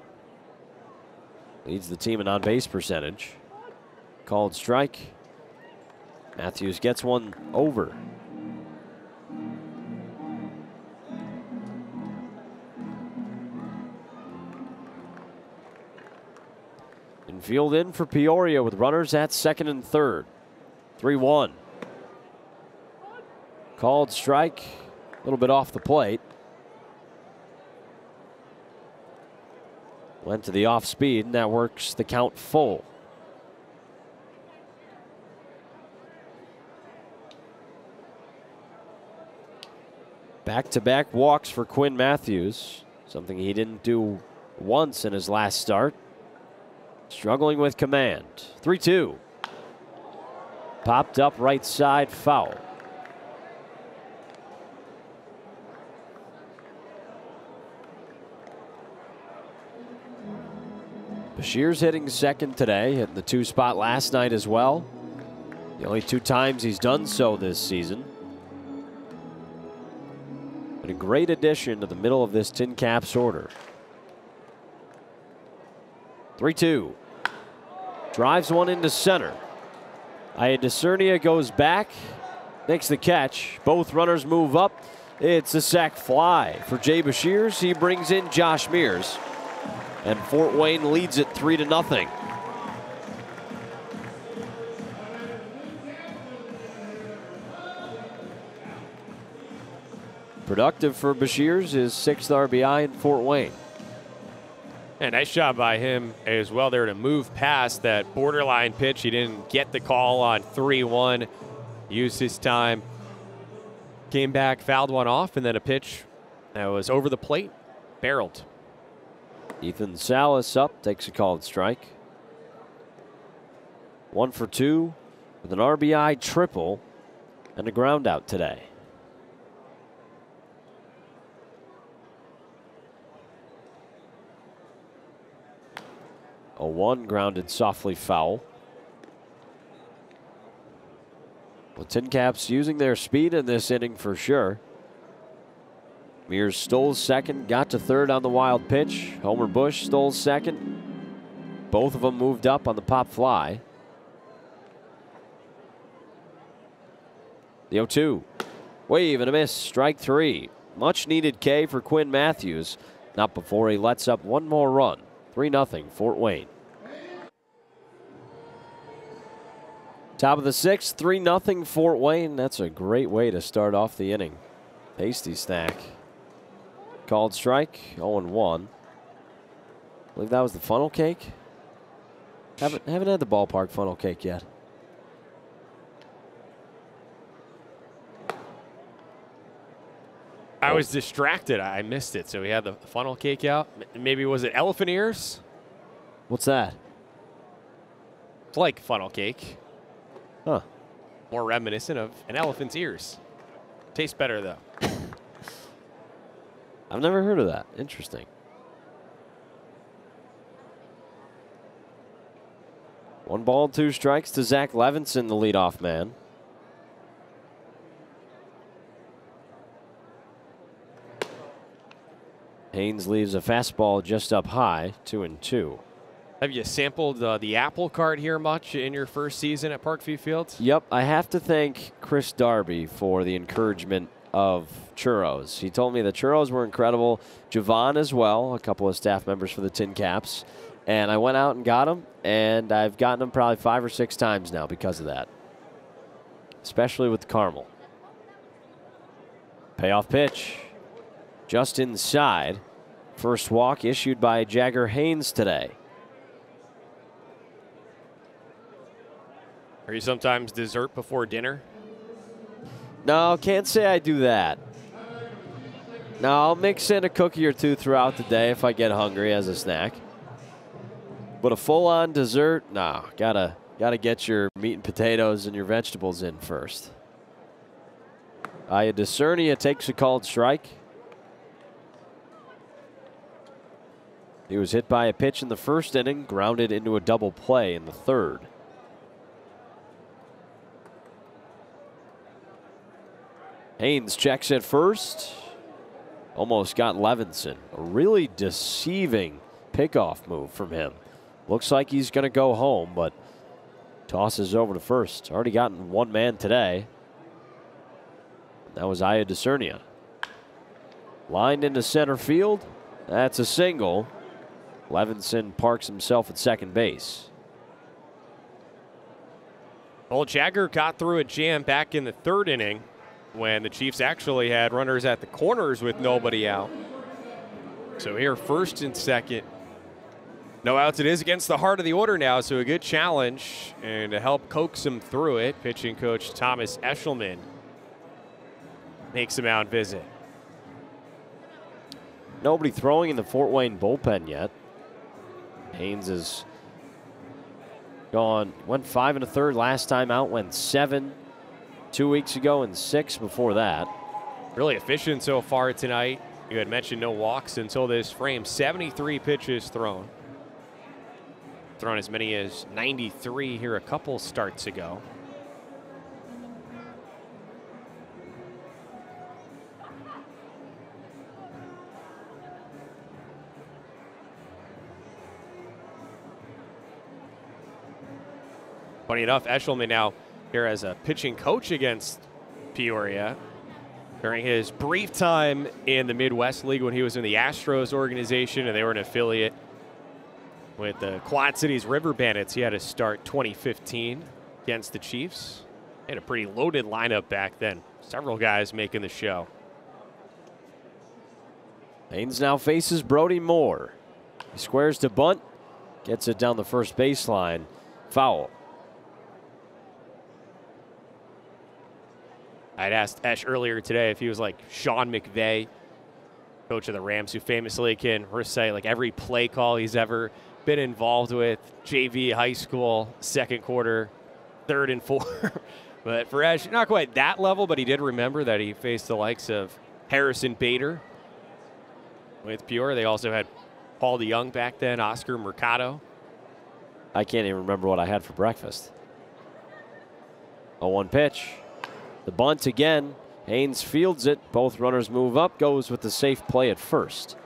Leads the team in on-base percentage. Called strike. Matthews gets one over. field in for Peoria with runners at second and third. 3-1. Called strike, a little bit off the plate. Went to the off speed, and that works the count full. Back-to-back walks for Quinn Matthews, something he didn't do once in his last start. Struggling with command. 3-2. Popped up right side, foul. Bashir's hitting second today, hitting the 2 spot last night as well. The only 2 times he's done so this season. But a great addition to the middle of this Tin Caps order. 3-2. Drives one into center. Iadiscernia goes back, makes the catch. Both runners move up. It's a sac fly for Jay Bashirs. He brings in Josh Mears. And Fort Wayne leads it 3-0. Productive for Bashirs, his 6th RBI in Fort Wayne. And nice job by him as well there to move past that borderline pitch. He didn't get the call on 3-1. Used his time. Came back, fouled one off, and then a pitch that was over the plate, barreled. Ethan Salas up, takes a called strike. 1 for 2 with an RBI triple and a ground out today. A 1 grounded softly foul. Well, Tin Caps using their speed in this inning for sure. Mears stole second, got to third on the wild pitch. Homer Bush stole second. Both of them moved up on the pop fly. The 0-2. Wave and a miss. Strike 3. Much needed K for Quinn Matthews. Not before he lets up one more run. 3-0 Fort Wayne. Top of the 6th, 3-0 Fort Wayne. That's a great way to start off the inning. Hasty snack. Called strike, 0-1. I believe that was the funnel cake. Haven't had the ballpark funnel cake yet. I was distracted. I missed it. So we had the funnel cake out. Maybe was it elephant ears? What's that? It's like funnel cake. Huh. More reminiscent of an elephant's ears. Tastes better though. I've never heard of that. Interesting. 1 ball, 2 strikes to Zach Levinson, the leadoff man. Haynes leaves a fastball just up high, 2-2. Have you sampled the apple cart here much in your first season at Parkview Field? Yep, I have to thank Chris Darby for the encouragement of churros. He told me the churros were incredible. Javon as well, a couple of staff members for the Tin Caps. And I went out and got them, and I've gotten them probably 5 or 6 times now because of that. Especially with the caramel. Payoff pitch. Just inside. First walk issued by Jagger Haynes today. Are you sometimes dessert before dinner? No, can't say I do that. No, I'll mix in a cookie or 2 throughout the day if I get hungry as a snack. But a full-on dessert, no. Gotta get your meat and potatoes and your vegetables in first. Iadiscernia takes a called strike. He was hit by a pitch in the first inning, grounded into a double play in the third. Haynes checks at first. Almost got Levinson. A really deceiving pickoff move from him. Looks like he's going to go home, but tosses over to first. Already gotten 1 man today. That was Iadiscernia. Lined into center field. That's a single. Levinson parks himself at second base. Well, Jagger got through a jam back in the third inning when the Chiefs actually had runners at the corners with nobody out. So here, first and second. No outs. It is against the heart of the order now, so a good challenge. And to help coax him through it, pitching coach Thomas Eshelman makes a mound visit. Nobody throwing in the Fort Wayne bullpen yet. Haynes is gone. Went 5 1/3 last time out. Went 7 2 weeks ago and 6 before that. Really efficient so far tonight. You had mentioned no walks until this frame. 73 pitches thrown. Thrown as many as 93 here a couple starts ago. Funny enough, Eshelman now here as a pitching coach against Peoria during his brief time in the Midwest League when he was in the Astros organization and they were an affiliate with the Quad Cities River Bandits. He had to start 2015 against the Chiefs. They had a pretty loaded lineup back then. Several guys making the show. Haynes now faces Brody Moore. He squares to bunt, gets it down the first baseline. Foul. I'd asked Esh earlier today if he was like Sean McVay, coach of the Rams, who famously can recite like every play call he's ever been involved with, JV, high school, second quarter, third and fourth. But for Esh, not quite that level, but he did remember that he faced the likes of Harrison Bader with Peoria. They also had Paul DeYoung back then, Oscar Mercado. I can't even remember what I had for breakfast. 0-1 pitch. The bunt again. Haynes fields it. Both runners move up. Goes with the safe play at first.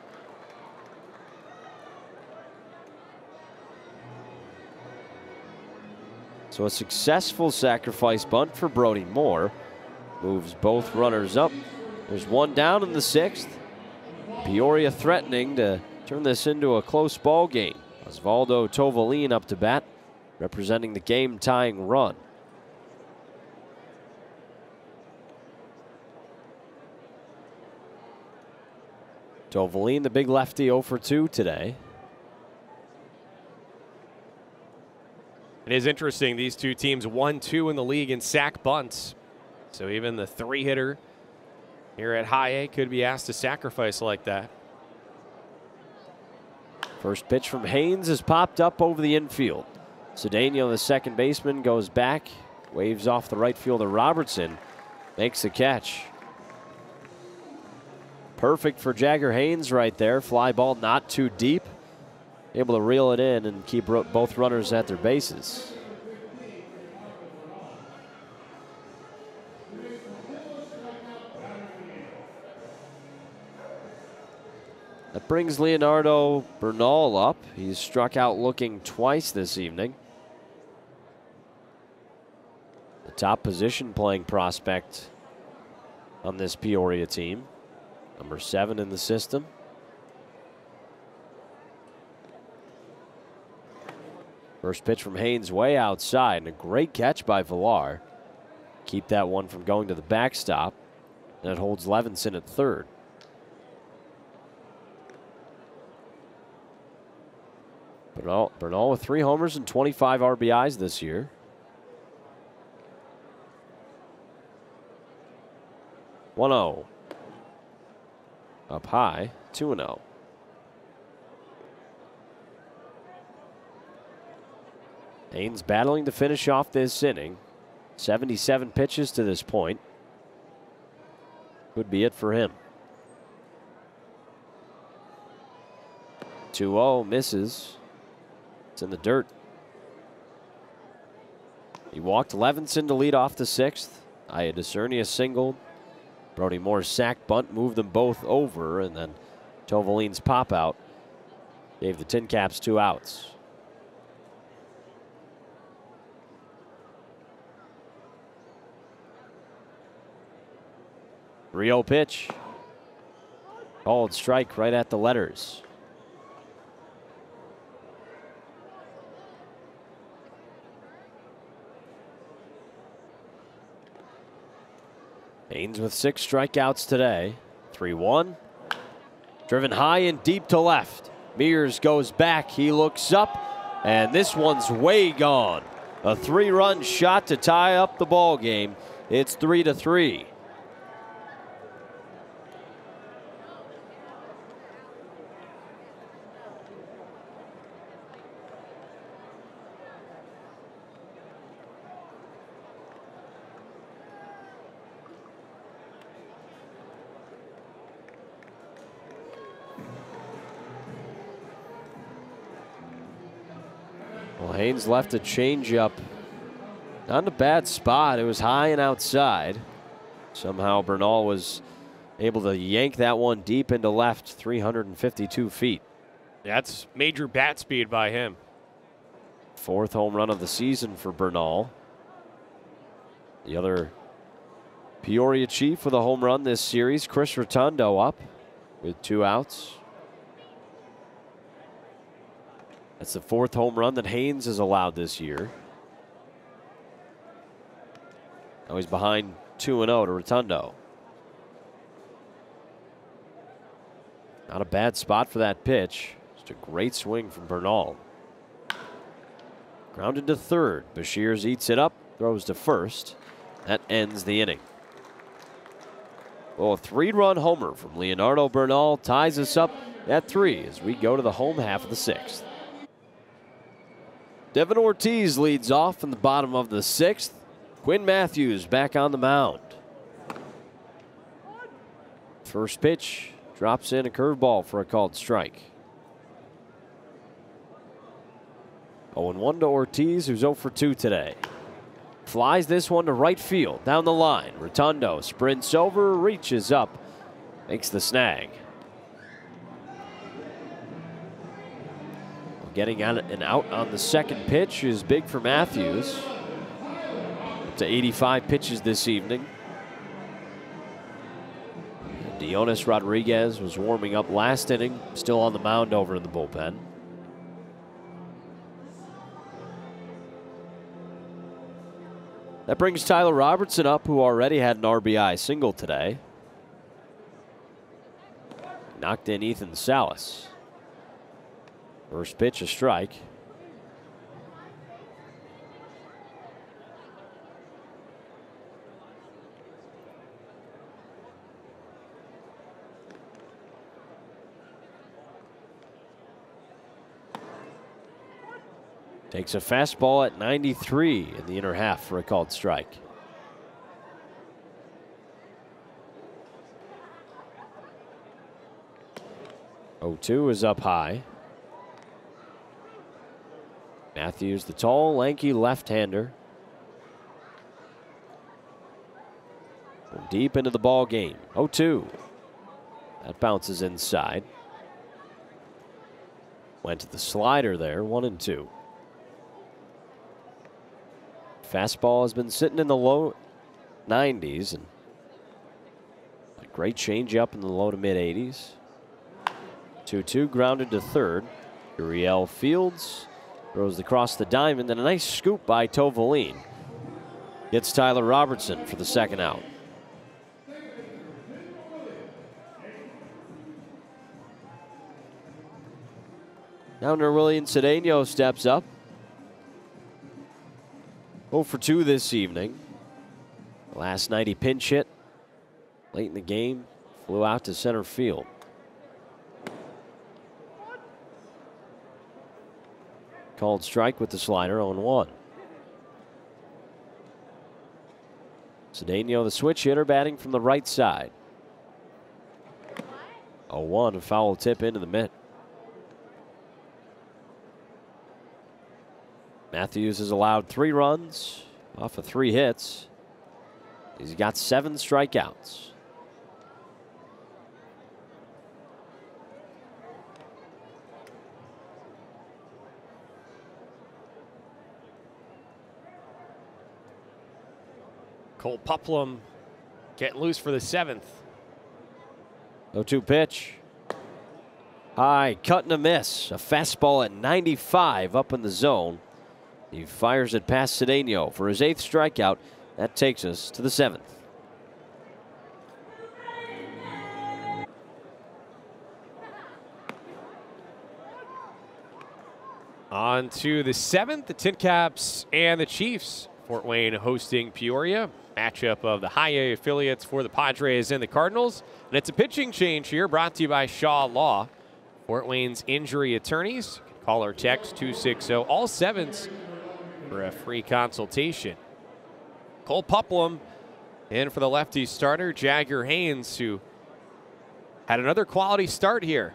So a successful sacrifice bunt for Brody Moore. Moves both runners up. There's one down in the sixth. Peoria threatening to turn this into a close ball game. Osvaldo Tovalin up to bat, representing the game-tying run. Tovalin, the big lefty, 0 for 2 today. It is interesting, these two teams 1-2 in the league in sack bunts. So even the three-hitter here at High A could be asked to sacrifice like that. First pitch from Haynes is popped up over the infield. Cedeno, the second baseman, goes back, waves off the right fielder Robertson, makes the catch. Perfect for Jagger Haynes right there. Fly ball not too deep. Able to reel it in and keep both runners at their bases. That brings Leonardo Bernal up. He's struck out looking twice this evening. The top position playing prospect on this Peoria team. Number 7 in the system. First pitch from Haynes way outside, and a great catch by Villar. Keep that one from going to the backstop. And it holds Levinson at third. Bernal with 3 homers and 25 RBIs this year. (1-0). Up high, 2-0. Haynes battling to finish off this inning. 77 pitches to this point. Could be it for him. 2-0, misses. It's in the dirt. He walked Levinson to lead off the 6th. Iadacernia singled. Brody Moore's sack bunt moved them both over, and then Tovalin's pop out gave the Tin Caps 2 outs. Rio pitch. Called strike right at the letters. Haynes with 6 strikeouts today. 3-1. Driven high and deep to left. Mears goes back. He looks up, and this one's way gone. A 3-run shot to tie up the ball game. It's 3-3. Well, Haynes left a changeup. Not in a bad spot. It was high and outside. Somehow Bernal was able to yank that one deep into left, 352 feet. That's major bat speed by him. 4th home run of the season for Bernal. The other Peoria Chief with a home run this series, Chris Rotundo, up with 2 outs. That's the 4th home run that Haynes has allowed this year. Now he's behind 2-0 to Rotundo. Not a bad spot for that pitch. Just a great swing from Bernal. Grounded to third. Bashirs eats it up, throws to first. That ends the inning. Well, a 3-run homer from Leonardo Bernal ties us up at 3 as we go to the home half of the 6th. Devin Ortiz leads off in the bottom of the 6th. Quinn Matthews back on the mound. First pitch, drops in a curveball for a called strike. 0-1 to Ortiz, who's 0 for 2 today. Flies this one to right field, down the line. Rotundo sprints over, reaches up, makes the snag. Getting out and out on the second pitch is big for Matthews. Up to 85 pitches this evening. Dionis Rodriguez was warming up last inning, still on the mound over in the bullpen. That brings Tyler Robertson up, who already had an RBI single today. Knocked in Ethan Salas. First pitch, a strike. Takes a fastball at 93 in the inner half for a called strike. Oh, 2 is up high. Matthews, the tall, lanky left-hander. Deep into the ball game. 0-2. That bounces inside. Went to the slider there, 1-2. Fastball has been sitting in the low 90s, and a great changeup in the low to mid 80s. 2-2, grounded to third. Uriel Fields throws across the diamond, and a nice scoop by Tovalin. Gets Tyler Robertson for the second out. Now Nerwillian Cedeno steps up. 0 for 2 this evening. Last night he pinch hit late in the game, flew out to center field. Called strike with the slider, 0-1. Cedeno, the switch hitter, batting from the right side. 0-1, a foul tip into the mitt. Matthews has allowed 3 runs off of 3 hits. He's got 7 strikeouts. Cole Puplum getting loose for the 7th. 0-2 pitch. High, cut and a miss. A fastball at 95 up in the zone. He fires it past Cedeno for his 8th strikeout. That takes us to the 7th. On to the 7th, the Tin Caps and the Chiefs. Fort Wayne hosting Peoria. Matchup of the high A affiliates for the Padres and the Cardinals. And it's a pitching change here, brought to you by Shaw Law. Fort Wayne's injury attorneys. Call or text 260 all sevens for a free consultation. Cole Puplum in for the lefty starter, Jagger Haynes, who had another quality start here.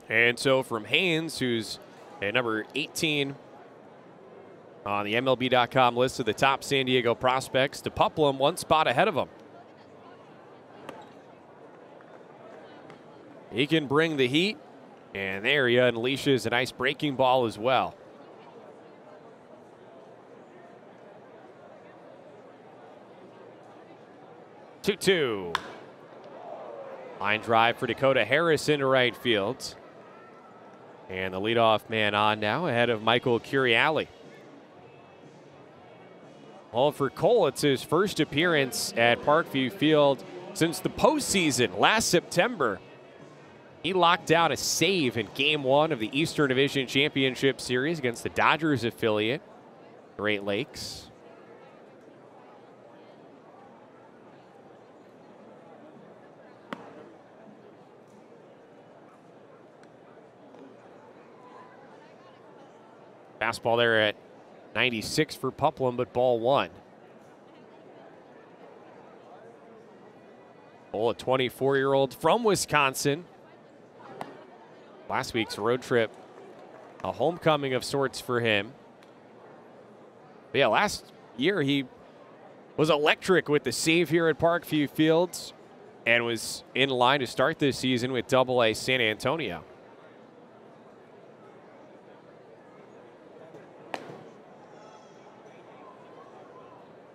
And so from Haynes, who's at number 18 on the MLB.com list of the top San Diego prospects, to Puplum, one spot ahead of him. He can bring the heat, and there he unleashes a nice breaking ball as well. Two. Line drive for Dakota Harris into right field. And the leadoff man on now ahead of Michael Curiali. Well, for Cole, it's his first appearance at Parkview Field since the postseason last September. He locked down a save in Game 1 of the Eastern Division Championship Series against the Dodgers affiliate, Great Lakes. Fastball there at 96 for Puplum, but ball one. Cole, a 24-year-old from Wisconsin. Last week's road trip, a homecoming of sorts for him. But yeah, last year he was electric with the save here at Parkview Fields and was in line to start this season with Double-A San Antonio.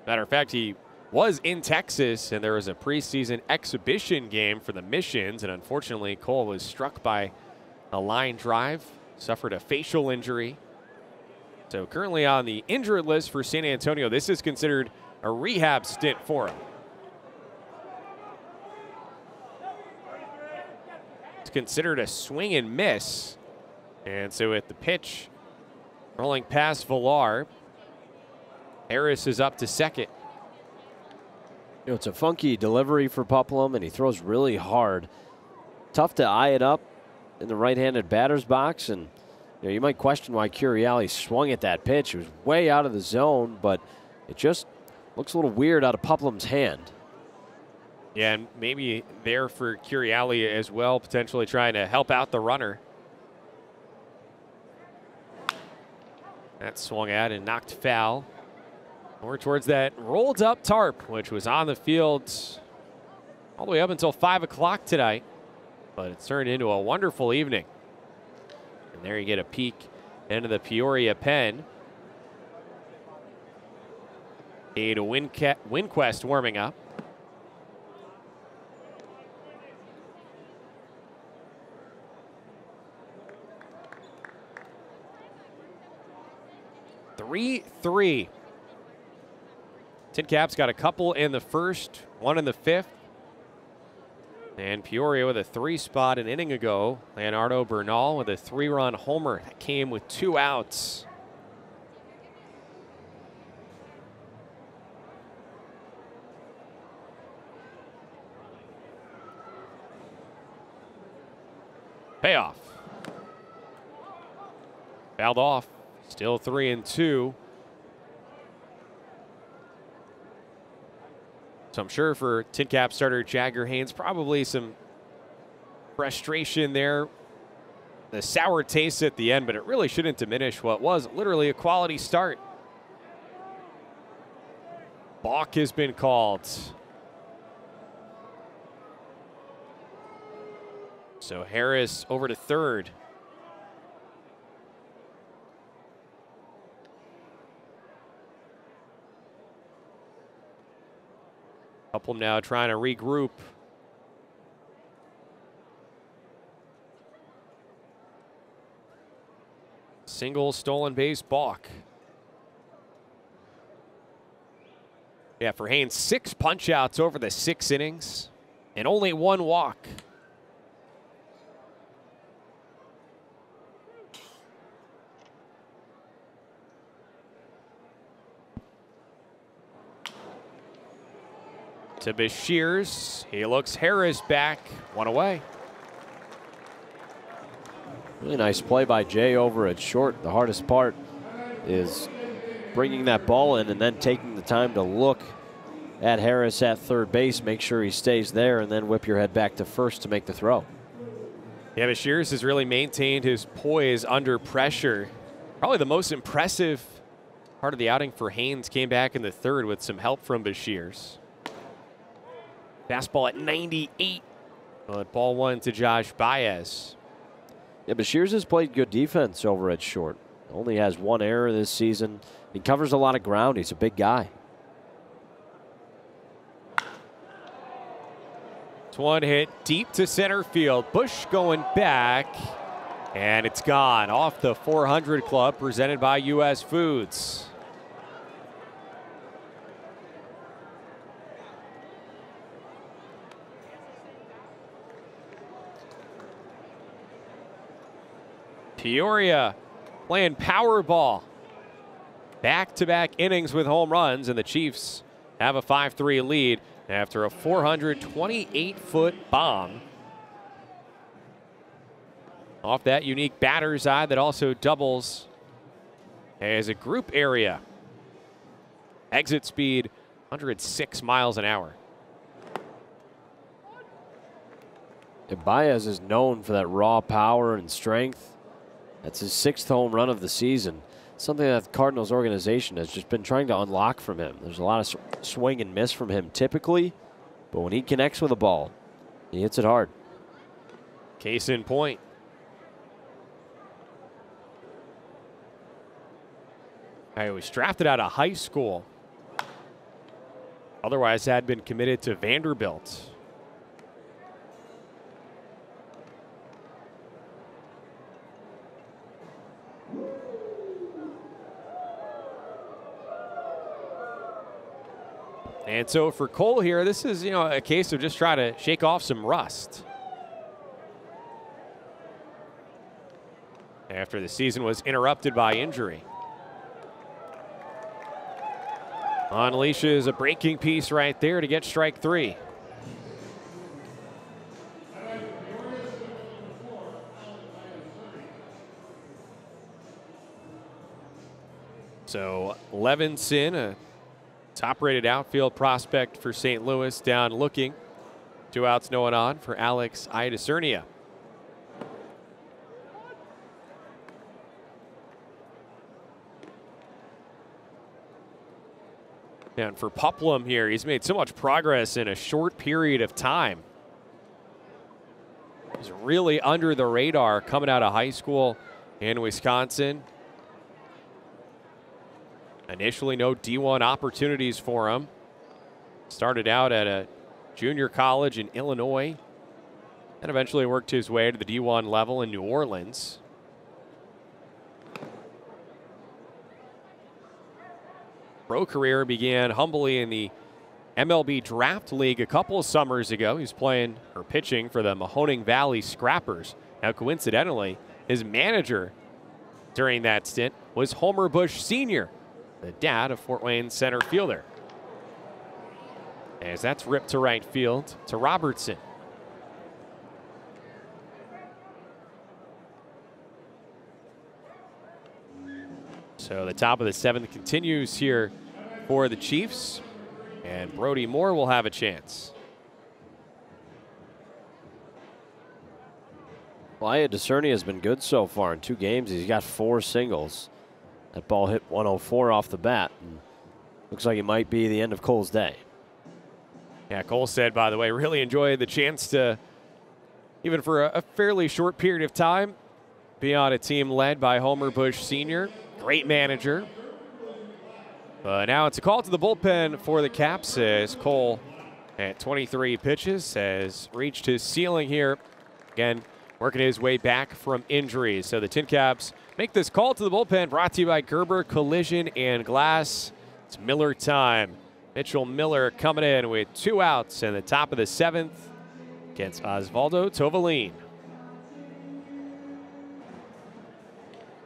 Matter of fact, he was in Texas, and there was a preseason exhibition game for the Missions, and unfortunately, Cole was struck by a line drive, suffered a facial injury. So currently on the injured list for San Antonio, this is considered a rehab stint for him. It's considered a swing and miss. And so at the pitch, rolling past Villar, Harris is up to second. You know, it's a funky delivery for Puplum, and he throws really hard. Tough to eye it up in the right-handed batter's box, and you know, you might question why Curiali swung at that pitch. It was way out of the zone, but it just looks a little weird out of Puplum's hand. Yeah, and maybe there for Curiali as well, potentially trying to help out the runner. That swung at and knocked foul. More towards that rolled up tarp, which was on the field all the way up until 5 o'clock tonight. But it's turned into a wonderful evening. And there you get a peek into the Peoria pen. Ada Winquest warming up. Three. Tin Caps got a couple in the first, one in the fifth. And Peoria with a 3 spot an inning ago. Leonardo Bernal with a 3-run homer that came with 2 outs. Payoff. Fouled off. Still 3-2. So I'm sure for Tin Cap starter Jagger Haynes, probably some frustration there. The sour taste at the end, but it really shouldn't diminish what was literally a quality start. Balk has been called. So Harris over to third. Couple now trying to regroup. Single stolen base balk. Yeah, for Haynes, 6 punch-outs over the 6 innings and only 1 walk. To Bashirs, he looks Harris back, 1 away. Really nice play by Jay over at short. The hardest part is bringing that ball in and then taking the time to look at Harris at third base, make sure he stays there, and then whip your head back to first to make the throw. Yeah, Bashirs has really maintained his poise under pressure. Probably the most impressive part of the outing for Haynes came back in the third with some help from Bashirs. Fastball at 98. But ball 1 to Josh Baez. Yeah, Bashirs has played good defense over at short. Only has 1 error this season. He covers a lot of ground. He's a big guy. It's 1 hit deep to center field. Bush going back. And it's gone off the 400 club presented by U.S. Foods. Peoria playing power ball. Back-to-back innings with home runs, and the Chiefs have a 5-3 lead after a 428-foot bomb off that unique batter's eye that also doubles as a group area. Exit speed 106 miles an hour. Baez is known for that raw power and strength. That's his 6th home run of the season. Something that the Cardinals organization has just been trying to unlock from him. There's a lot of swing and miss from him typically, but when he connects with a ball, he hits it hard. Case in point. He was drafted out of high school. Otherwise had been committed to Vanderbilt. And so for Cole here, this is, a case of just trying to shake off some rust. After the season was interrupted by injury. Unleashes a breaking piece right there to get strike 3. So Levinson, a top-rated outfield prospect for St. Louis, down looking. 2 outs, no one on for Alex Idacernia. And for Puplum here, he's made so much progress in a short period of time. He's really under the radar coming out of high school in Wisconsin. Initially, no D1 opportunities for him. Started out at a junior college in Illinois and eventually worked his way to the D1 level in New Orleans. Pro career began humbly in the MLB Draft League a couple of summers ago. He's playing or pitching for the Mahoning Valley Scrappers. Now, coincidentally, his manager during that stint was Homer Bush Sr., the dad of Fort Wayne center fielder. As that's ripped to right field to Robertson. So the top of the 7th continues here for the Chiefs, and Brody Moore will have a chance. Well, Idacernia has been good so far in 2 games. He's got 4 singles. That ball hit 104 off the bat. And looks like it might be the end of Cole's day. Yeah, Cole said, by the way, really enjoyed the chance to, even for a fairly short period of time, be on a team led by Homer Bush Sr., great manager. But now it's a call to the bullpen for the Caps as Cole, at 23 pitches, has reached his ceiling here. Again, working his way back from injuries. So the Tin Caps make this call to the bullpen, brought to you by Gerber Collision and Glass. It's Miller time Mitchell Miller coming in with 2 outs in the top of the 7th against Osvaldo Tovalin.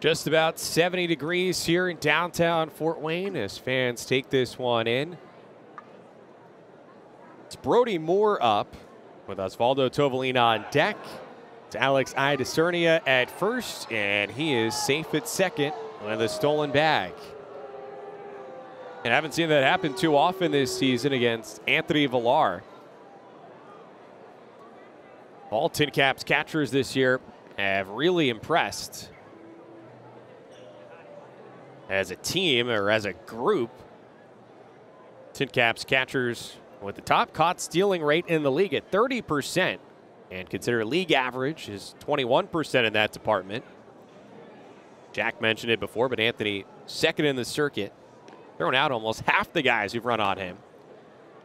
Just about 70 degrees here in downtown Fort Wayne as fans take this one in. It's Brody Moore up with Osvaldo Tovalin on deck. It's Alex Idacernia at first, and he is safe at second with a stolen bag. And I haven't seen that happen too often this season against Anthony Villar. All Tin Caps catchers this year have really impressed. As a team or as a group, Tin Caps catchers with the top caught stealing rate in the league at 30%. And consider league average is 21% in that department. Jack mentioned it before, but Anthony second in the circuit. Thrown out almost half the guys who've run on him.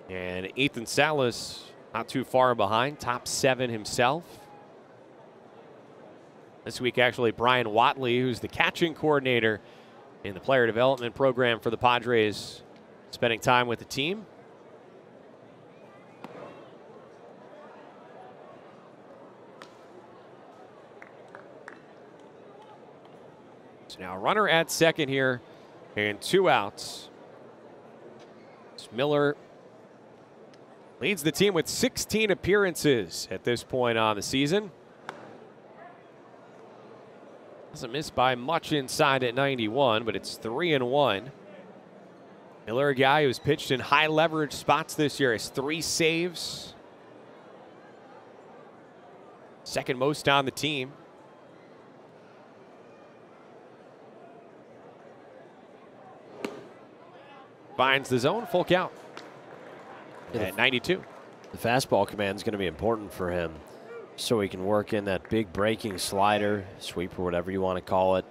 And Ethan Salas not too far behind, top 7 himself. This week, actually, Brian Watley, who's the catching coordinator in the player development program for the Padres, spending time with the team. So now runner at second here and 2 outs. Miller leads the team with 16 appearances at this point on the season. Doesn't miss by much inside at 91, but it's 3-1. Miller, a guy who's pitched in high leverage spots this year, has 3 saves. Second most on the team. Finds the zone, full count at 92. The fastball command is going to be important for him so he can work in that big breaking slider, sweep, or whatever you want to call it.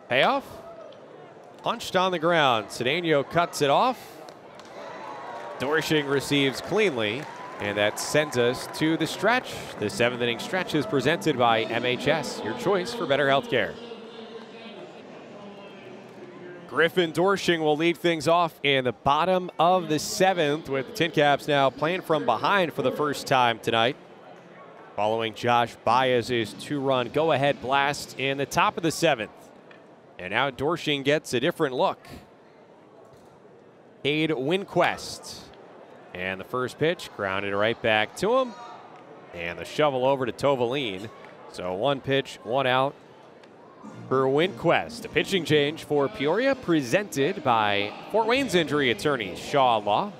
Payoff. Punched on the ground. Cedeno cuts it off. Dorshing receives cleanly. And that sends us to the stretch. The 7th inning stretch is presented by MHS, your choice for better healthcare. Griffin Dorshing will lead things off in the bottom of the 7th with the Tin Caps now playing from behind for the first time tonight. Following Josh Baez's 2-run go-ahead blast in the top of the 7th. And now Dorshing gets a different look. Cade Winquest. And the first pitch grounded right back to him. And the shovel over to Tovalin. So 1 pitch, 1 out for Winquest. A pitching change for Peoria presented by Fort Wayne's injury attorneys, Shaw Law.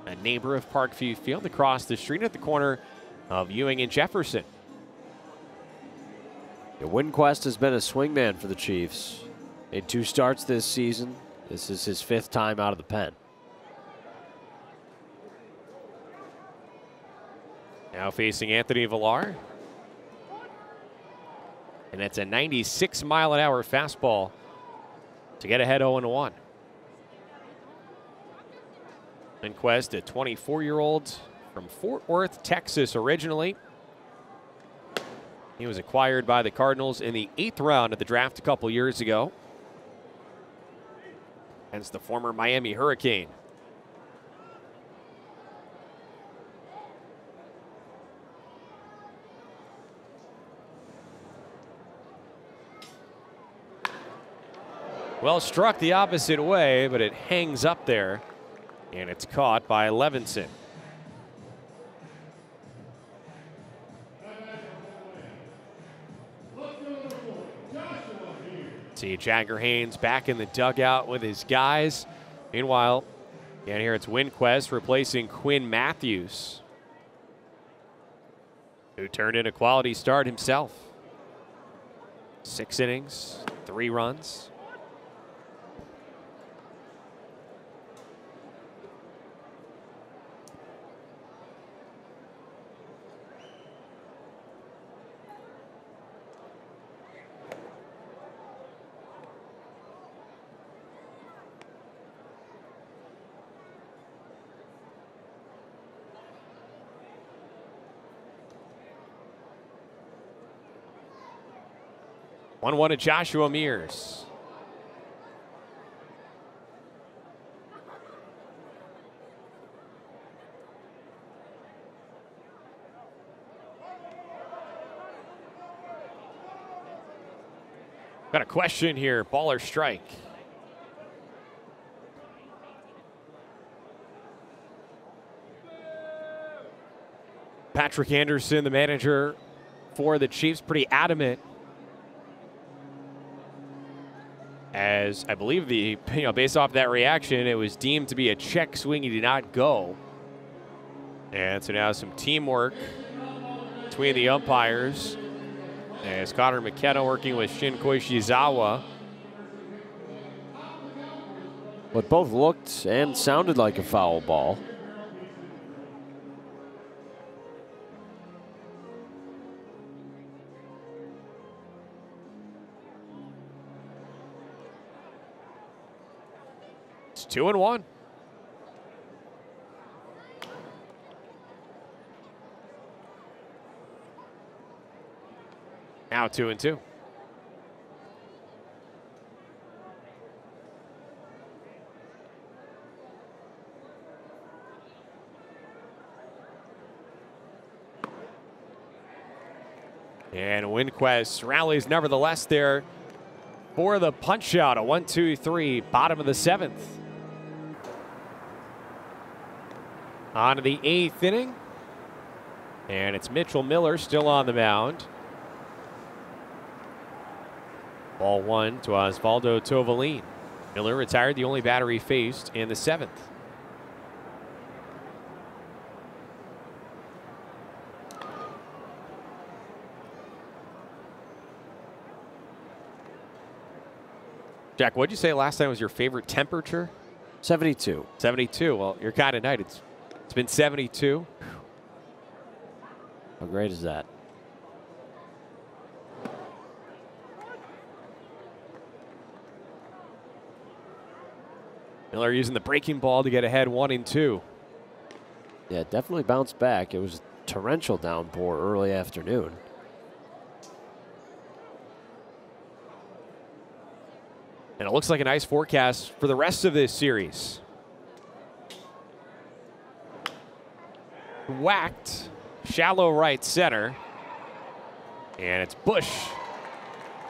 A neighbor of Parkview Field across the street at the corner of Ewing and Jefferson. Winquest has been a swingman for the Chiefs. Made 2 starts this season. This is his 5th time out of the pen. Now facing Anthony Villar. And it's a 96-mile-an-hour fastball to get ahead 0-1. Winquest, a 24-year-old from Fort Worth, Texas originally. He was acquired by the Cardinals in the 8th round of the draft a couple years ago. Hence the former Miami Hurricane. Well struck the opposite way, but it hangs up there, and it's caught by Levinson. See Jagger Haynes back in the dugout with his guys. Meanwhile, again here it's Winquest replacing Quinn Matthews, who turned in a quality start himself. 6 innings, 3 runs. 1-1 to Joshua Mears. Got a question here, ball or strike? Patrick Anderson, the manager for the Chiefs, pretty adamant, as I believe based off that reaction, it was deemed to be a check swing. He did not go. And so now some teamwork between the umpires, as Connor McKenna working with Shin Koishizawa. But both looked and sounded like a foul ball. It's 2-1. Now 2-2. And Winquest rallies nevertheless there for the punch out. A 1-2-3, bottom of the 7th. On to the 8th inning. And it's Mitchell Miller still on the mound. Ball 1 to Osvaldo Tovalin. Miller retired, the only batter he faced in the 7th. Jack, what'd you say last time was your favorite temperature? 72. 72. Well, you're kind of right. It's been 72. How great is that? Miller using the breaking ball to get ahead 1-2. Yeah, definitely bounced back. It was a torrential downpour early afternoon. And it looks like a nice forecast for the rest of this series. Whacked, shallow right center. And it's Bush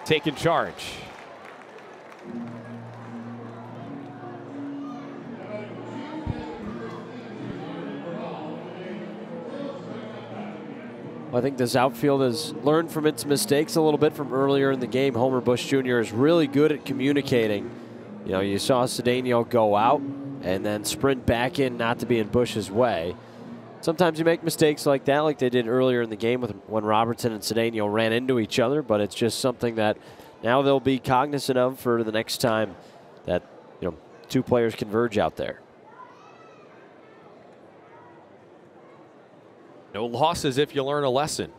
taking charge. I think this outfield has learned from its mistakes a little bit from earlier in the game. Homer Bush Jr. is really good at communicating. You know, you saw Cedeno go out and then sprint back in, not to be in Bush's way. Sometimes you make mistakes like that, like they did earlier in the game when Robertson and Cedeno ran into each other, but it's just something that now they'll be cognizant of for the next time that, you know, two players converge out there. No losses if you learn a lesson.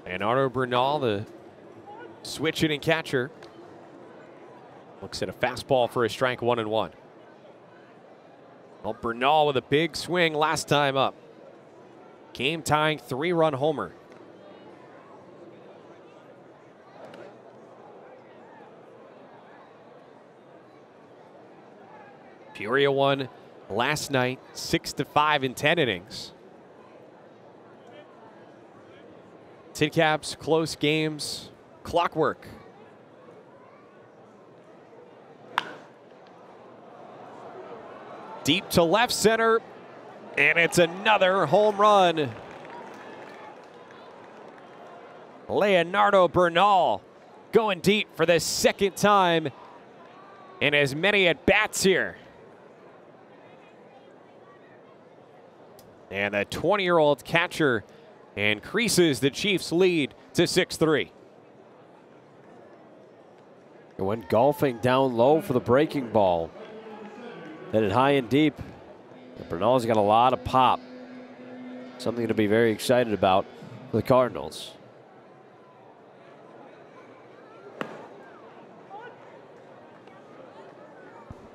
Leonardo Bernal, the switch hitting catcher, looks at a fastball for a strike, 1-1. Well, Bernal with a big swing last time up. Game tying 3-run homer. Peoria won last night 6-5 in 10 innings. Tin Caps, close games, clockwork. Deep to left center, and it's another home run. Leonardo Bernal going deep for the second time in as many at-bats here. And the 20-year-old catcher increases the Chiefs' lead to 6-3. It went golfing down low for the breaking ball. Hit it high and deep. Bernal's got a lot of pop. Something to be very excited about for the Cardinals.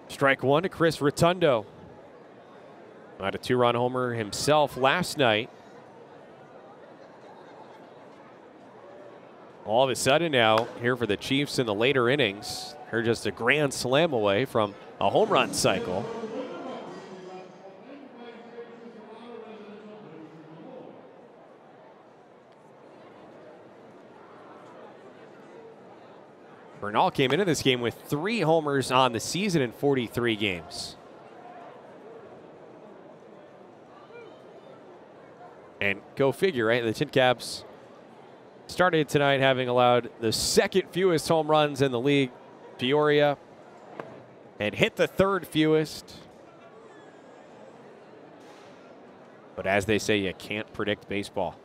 Strike one to Chris Rotundo. Had a 2-run homer himself last night. All of a sudden now, here for the Chiefs in the later innings, they're just a grand slam away from a home run cycle. Bernal came into this game with 3 homers on the season in 43 games. And go figure, right? The Tin Caps started tonight having allowed the 2nd fewest home runs in the league, Peoria, and hit the 3rd fewest. But as they say, you can't predict baseball.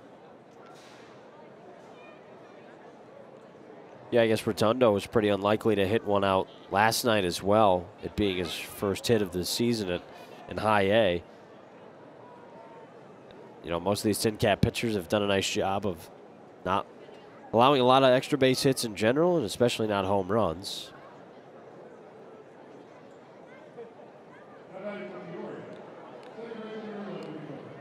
Yeah, I guess Rotundo was pretty unlikely to hit one out last night as well, it being his first hit of the season in high A. You know, most of these Tin Cap pitchers have done a nice job of not allowing a lot of extra base hits in general, and especially not home runs.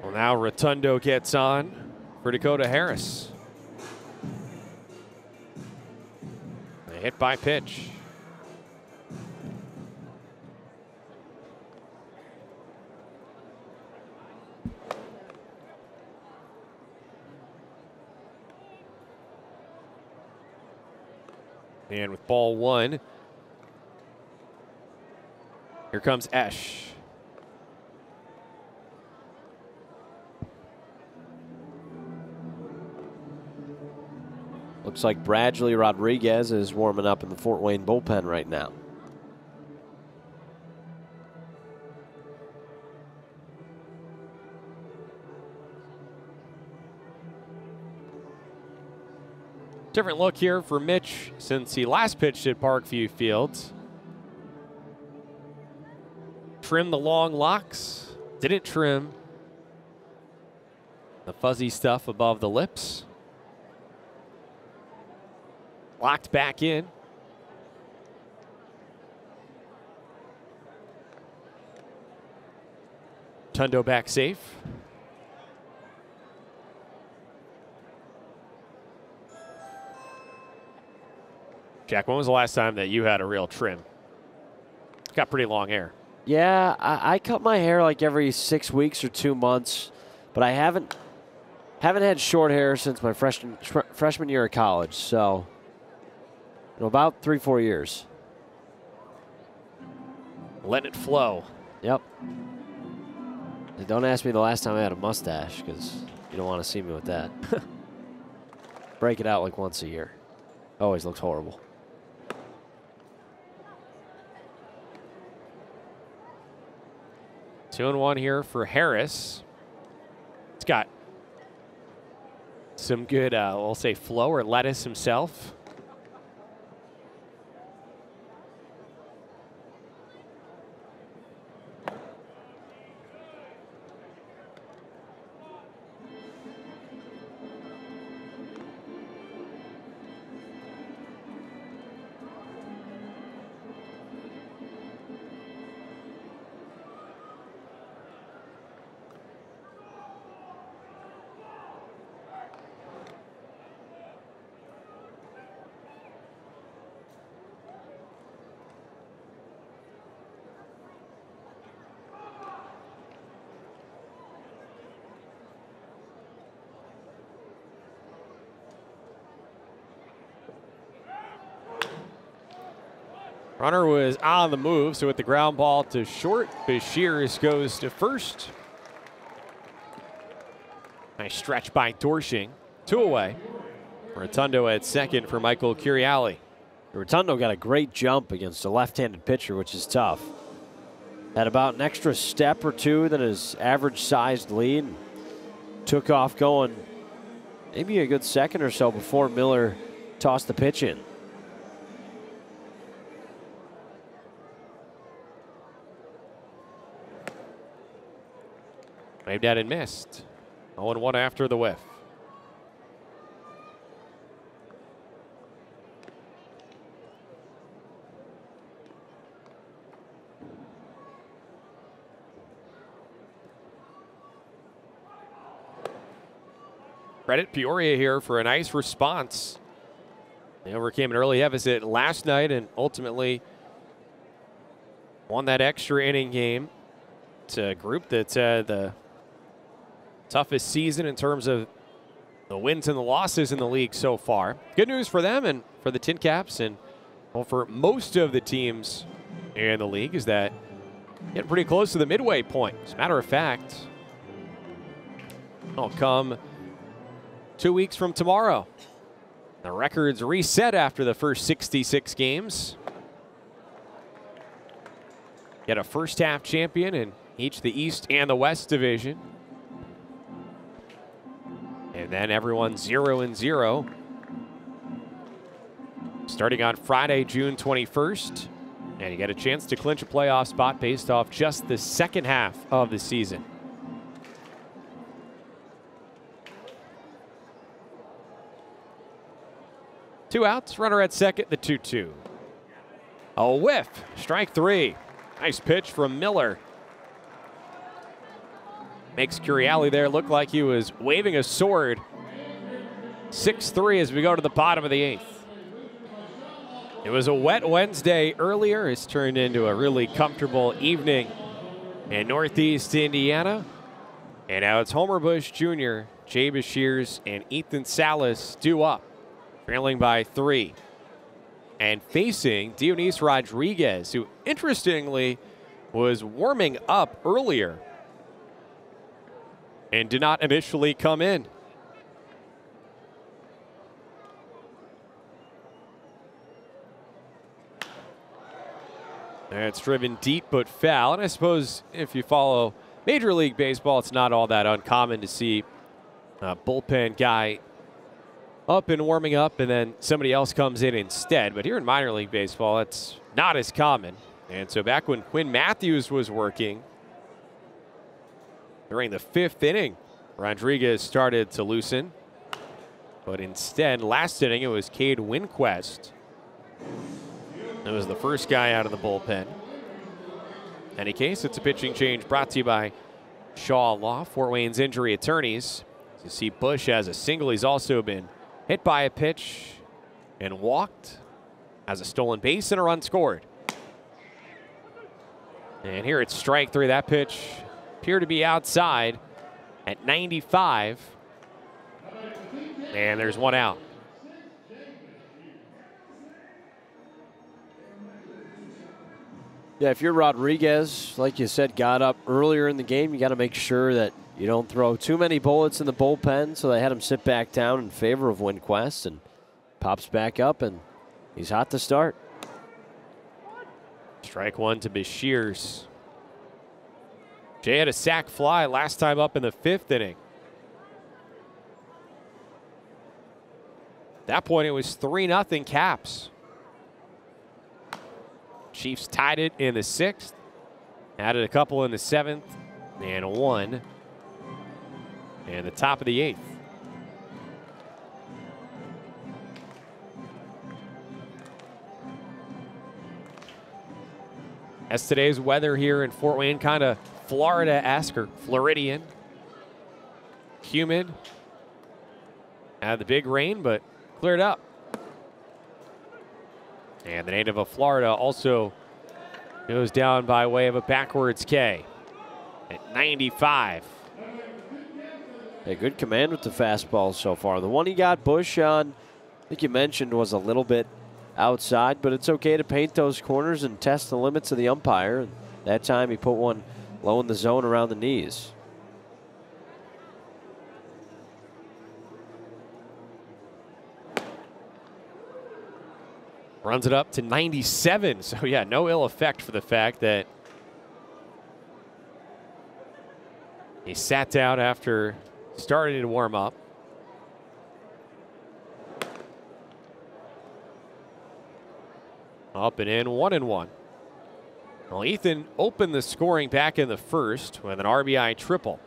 Well, now Rotundo gets on for Dakota Harris. A hit by pitch. And with ball 1, here comes Esch. Looks like Bradley Rodriguez is warming up in the Fort Wayne bullpen right now. Different look here for Mitch since he last pitched at Parkview Fields. Trim the long locks. Didn't trim the fuzzy stuff above the lips. Locked back in. Tundo back safe. Jack, when was the last time that you had a real trim? Got pretty long hair. Yeah, I cut my hair like every 6 weeks or 2 months, but I haven't had short hair since my freshman year of college. So, you know, about 3-4 years. Letting it flow. Yep. And don't ask me the last time I had a mustache, because you don't want to see me with that. Break it out like once a year. Always looks horrible. 2-1 here for Harris. It's got some good, we'll say, flow or lettuce himself. Runner was on the move, so with the ground ball to short, Bashirs goes to first. Nice stretch by Dorshing. 2 away. Rotundo at second for Michael Curiali. Rotundo got a great jump against a left-handed pitcher, which is tough. Had about an extra step or 2 than his average-sized lead. Took off going maybe a good second or so before Miller tossed the pitch in. Waved at and missed. 0-1 after the whiff. Credit Peoria here for a nice response They overcame an early deficit last night and ultimately won that extra inning game. It's a group that's had the toughest season in terms of the wins and the losses in the league so far. Good news for them and for the Tin Caps and well, for most of the teams in the league is that getting pretty close to the midway point. As a matter of fact, it'll come 2 weeks from tomorrow. The record's reset after the first 66 games. Get a first half champion in each the East and the West division. And then everyone 0-0. Starting on Friday, June 21st. And you get a chance to clinch a playoff spot based off just the second half of the season. Two outs, runner at second, the 2-2. A whiff, strike three. Nice pitch from Miller. Makes Curiali there look like he was waving a sword. 6-3 as we go to the bottom of the eighth. It was a wet Wednesday earlier. It's turned into a really comfortable evening in Northeast Indiana. And now it's Homer Bush Jr., Jay Beshears, and Ethan Salas due up, trailing by 3. And facing Dionis Rodriguez, who interestingly was warming up earlier and did not initially come in. And it's driven deep but foul. And I suppose if you follow Major League Baseball, it's not all that uncommon to see a bullpen guy up and warming up and then somebody else comes in instead. But here in minor league baseball, it's not as common. And so back when Quinn Matthews was working during the 5th inning, Rodriguez started to loosen. But instead, last inning, it was Cade Winquest. That was the first guy out of the bullpen. In any case, it's a pitching change brought to you by Shaw Law, Fort Wayne's injury attorneys. As you see, Bush has a single. He's also been hit by a pitch and walked, has a stolen base and a run scored. And here it's strike three. That pitch appeared to be outside at 95. And there's one out. Yeah, if you're Rodriguez, like you said, got up earlier in the game, you got to make sure that you don't throw too many bullets in the bullpen. So they had him sit back down in favor of Winquest, and pops back up, and he's hot to start. Strike one to Beshears. Jay had a sac fly last time up in the 5th inning. At that point, it was 3-0 Caps. Chiefs tied it in the 6th, added a couple in the 7th, and one in the top of the 8th. As today's weather here in Fort Wayne, kind of Florida-esque or Floridian. Humid. Had the big rain, but cleared up. And the native of Florida also goes down by way of a backwards K at 95. A good command with the fastball so far. The one he got Bush on, I think you mentioned, was a little bit outside, but it's okay to paint those corners and test the limits of the umpire. And that time he put one low in the zone around the knees. Runs it up to 97. So, yeah, no ill effect for the fact that he sat down after starting to warm up. Up and in, 1-1. Well, Ethan opened the scoring back in the 1st with an RBI triple.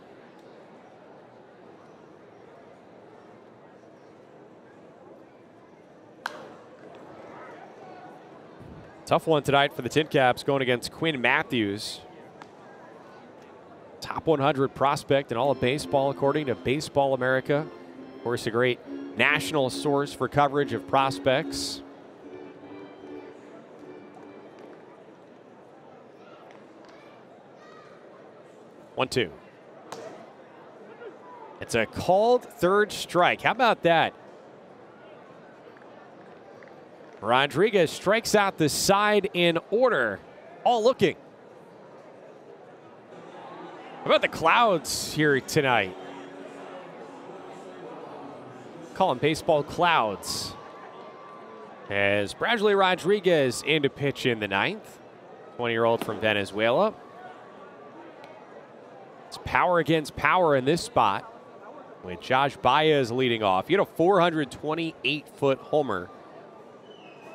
Tough one tonight for the Tin Caps going against Quinn Matthews. Top 100 prospect in all of baseball according to Baseball America. Of course, a great national source for coverage of prospects. One, two. It's a called third strike. How about that? Rodriguez strikes out the side in order. All looking. How about the clouds here tonight? Call them baseball clouds. As Bradley Rodriguez in to pitch in the ninth. 20-year-old from Venezuela. It's power against power in this spot with Josh Baez leading off. He had a 428-foot homer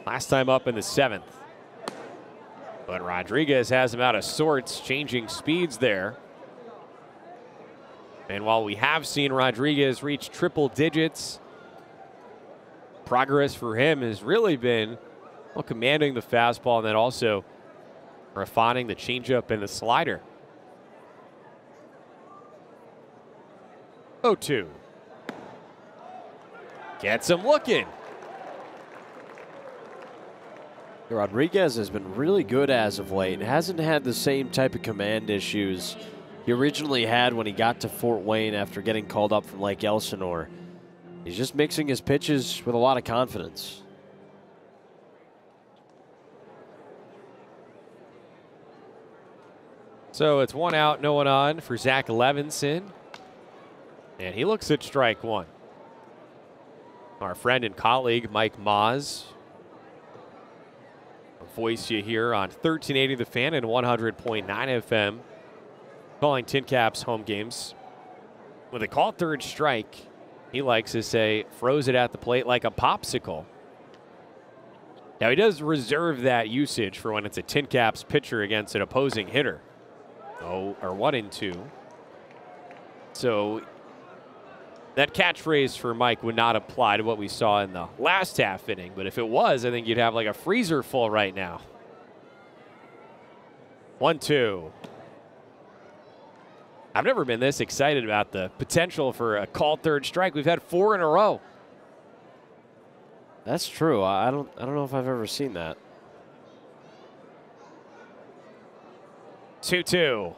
last time up in the seventh. But Rodriguez has him out of sorts, changing speeds there. And while we have seen Rodriguez reach triple digits, progress for him has really been commanding the fastball and then also refining the changeup and the slider. 0-2. Gets him looking. Rodriguez has been really good as of late. Hasn't had the same type of command issues he originally had when he got to Fort Wayne after getting called up from Lake Elsinore. He's just mixing his pitches with a lot of confidence. So it's 1 out, no one on for Zach Levinson. And he looks at strike one. Our friend and colleague, Mike Moz. I'll voice you here on 1380 The Fan and 100.9 FM. Calling Tin Caps home games. When they call third strike, he likes to say, froze it at the plate like a popsicle. Now, he does reserve that usage for when it's a Tin Caps pitcher against an opposing hitter. 1-2. So that catchphrase for Mike would not apply to what we saw in the last half inning. But if it was, I think you'd have like a freezer full right now. 1-2. I've never been this excited about the potential for a called third strike. We've had 4 in a row. That's true. I don't know if I've ever seen that. 2-2.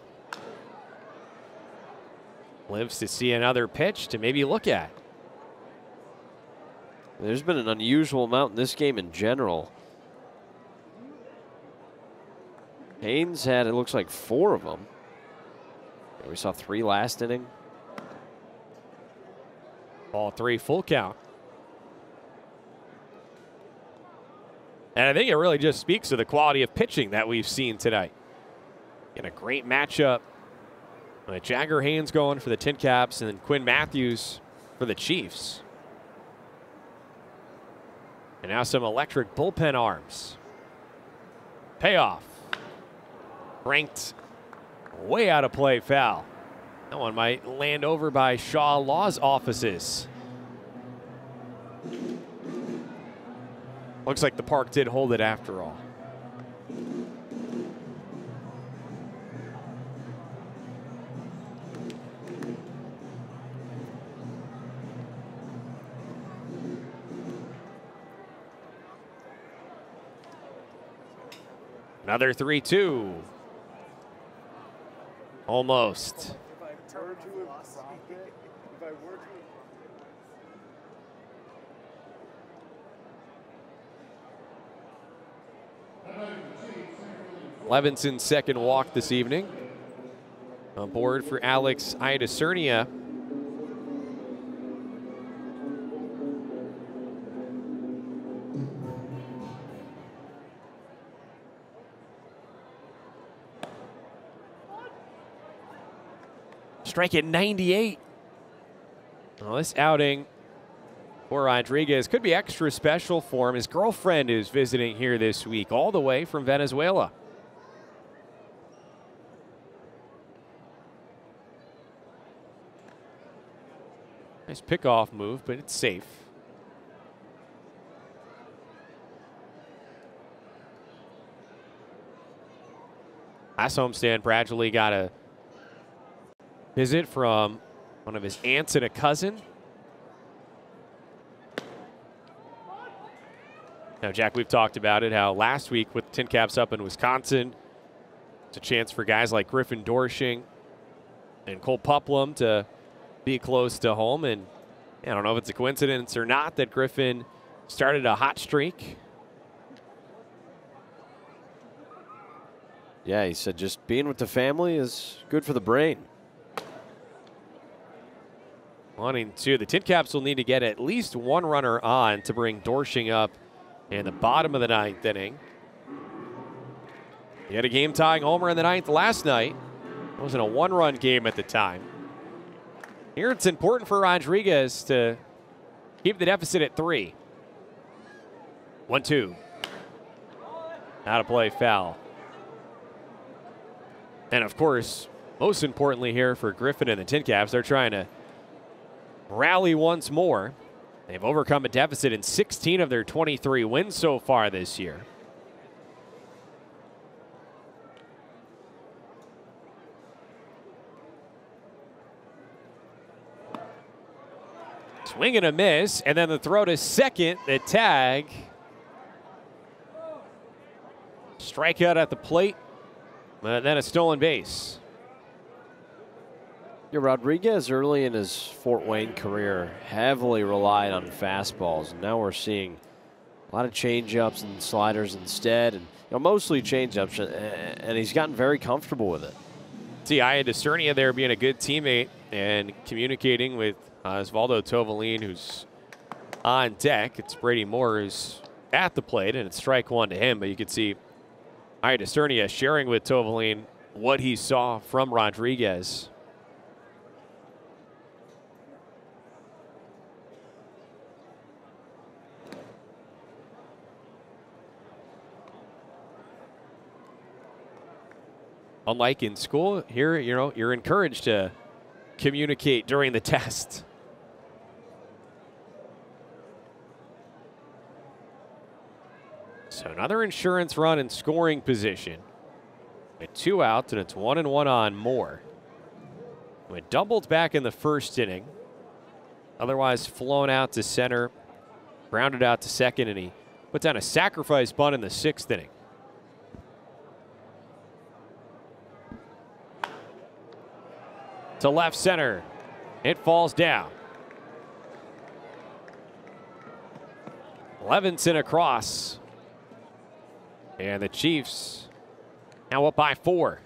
Lives to see another pitch to maybe look at. There's been an unusual amount in this game in general. Haynes had, it looks like, 4 of them. We saw 3 last inning. Ball 3, full count. And I think it really just speaks to the quality of pitching that we've seen tonight. In a great matchup with Jagger Haynes going for the Tin Caps and then Quinn Matthews for the Chiefs. And now some electric bullpen arms. Payoff. Ranked way out of play foul. That one might land over by Shaw Law's offices. Looks like the park did hold it after all. Another 3-2. Almost. Levinson's second walk this evening. On board for Alex Iadacernia. Strike at 98. Well, this outing for Rodriguez could be extra special for him. His girlfriend is visiting here this week, all the way from Venezuela. Nice pickoff move, but it's safe. Last homestand, Bradley got a visit from one of his aunts and a cousin. Now, Jack, we've talked about it, how last week with Tin Caps up in Wisconsin, it's a chance for guys like Griffin Dorsching and Cole Puplum to be close to home. And I don't know if it's a coincidence or not that Griffin started a hot streak. Yeah, he said just being with the family is good for the brain. 1-2. The Tin Caps will need to get at least one runner on to bring Dorsching up in the bottom of the 9th inning. He had a game-tying homer in the 9th last night. It wasn't a one-run game at the time. Here it's important for Rodriguez to keep the deficit at 3. 1-2. Out of play, foul. And of course, most importantly here for Griffin and the Tin Caps, they're trying to rally once more. They've overcome a deficit in 16 of their 23 wins so far this year. Swing and a miss, and then the throw to second, the tag. Strikeout at the plate, and then a stolen base. Yeah, Rodriguez early in his Fort Wayne career heavily relied on fastballs, and now we're seeing a lot of changeups and sliders instead, and mostly changeups, and he's gotten very comfortable with it. See, I had Esternia there being a good teammate and communicating with Osvaldo Tovalin, who's on deck. It's Brady Moore who's at the plate, and it's strike one to him, but you could see I had Esternia sharing with Tovalin what he saw from Rodriguez. Unlike in school, here, you're encouraged to communicate during the test. So another insurance run in scoring position. With 2 outs, and it's 1-1 on Moore. We doubled back in the first inning. Otherwise flown out to center, grounded out to second, and he put down a sacrifice bunt in the 6th inning. To left center. It falls down. Levinson across. And the Chiefs now up by 4.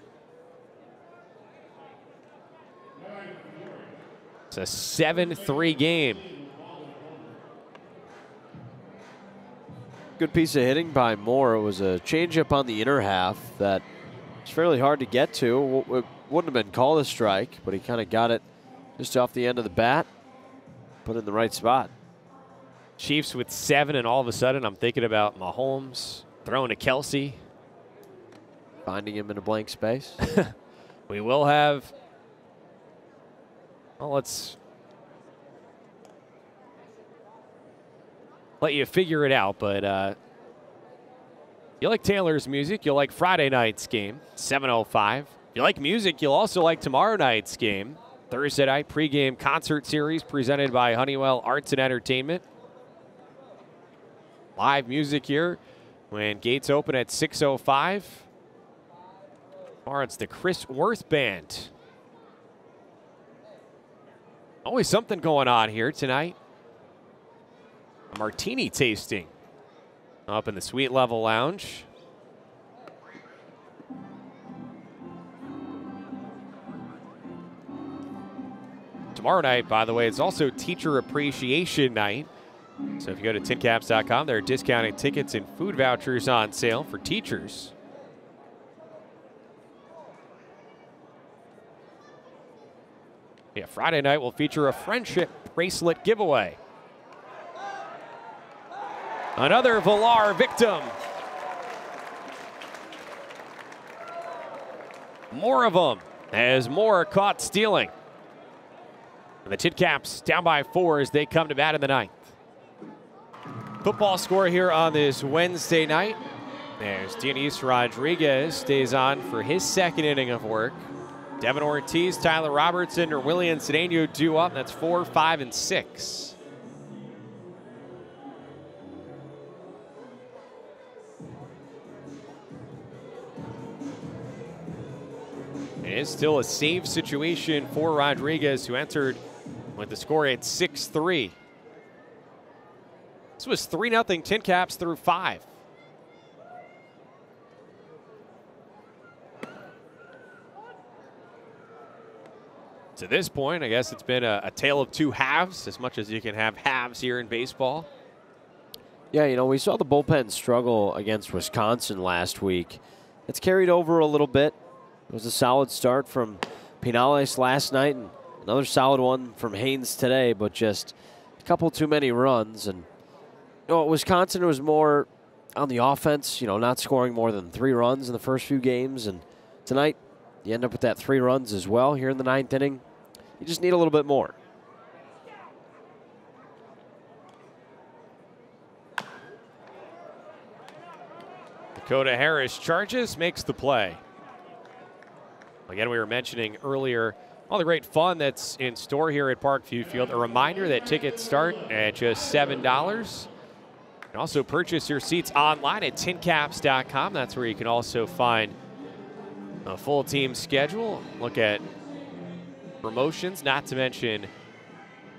It's a 7-3 game. Good piece of hitting by Moore. It was a changeup on the inner half that was fairly hard to get to. It wouldn't have been called a strike, but he kind of got it just off the end of the bat, put it in the right spot. Chiefs with 7, and all of a sudden I'm thinking about Mahomes throwing to Kelsey. Finding him in a blank space. We will have, well, let's let you figure it out, but you like Taylor's music, you'll like Friday night's game, 7:05. If you like music, you'll also like tomorrow night's game. Thursday night pregame concert series presented by Honeywell Arts and Entertainment. Live music here when gates open at 6:05. Tomorrow it's the Chris Worth Band. Always something going on here tonight. A martini tasting up in the Suite Level Lounge. Tomorrow night, by the way, it's also Teacher Appreciation Night. So if you go to tincaps.com, there are discounted tickets and food vouchers on sale for teachers. Yeah, Friday night will feature a friendship bracelet giveaway. Another Villar victim. More of them as Moore caught stealing. And the Tin Caps down by 4 as they come to bat in the 9th. Football score here on this Wednesday night. There's Dionis Rodriguez stays on for his 2nd inning of work. Devin Ortiz, Tyler Robertson, or William Cedeno due up. That's 4, 5, and 6. is still a save situation for Rodriguez, who entered with the score at 6-3. This was 3-0 Tin Caps through 5. To this point, I guess it's been a tale of two halves, as much as you can have halves here in baseball. Yeah, you know, we saw the bullpen struggle against Wisconsin last week. It's carried over a little bit. It was a solid start from Pinales last night and another solid one from Haynes today, but just a couple too many runs. And you know, Wisconsin was more on the offense, you know, not scoring more than 3 runs in the first few games. And tonight, you end up with that 3 runs as well here in the 9th inning. You just need a little bit more. Dakota Harris charges, makes the play. Again, we were mentioning earlier all the great fun that's in store here at Parkview Field. A reminder that tickets start at just $7. You can also purchase your seats online at tincaps.com. That's where you can also find a full team schedule, look at promotions, not to mention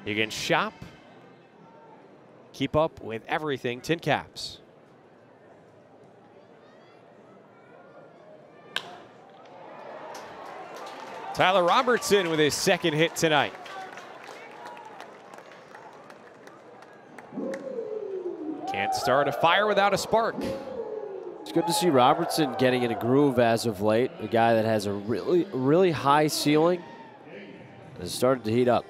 you can shop, keep up with everything Tin Caps. Tyler Robertson with his second hit tonight. Can't start a fire without a spark. It's good to see Robertson getting in a groove as of late. A guy that has a really high ceiling has started to heat up.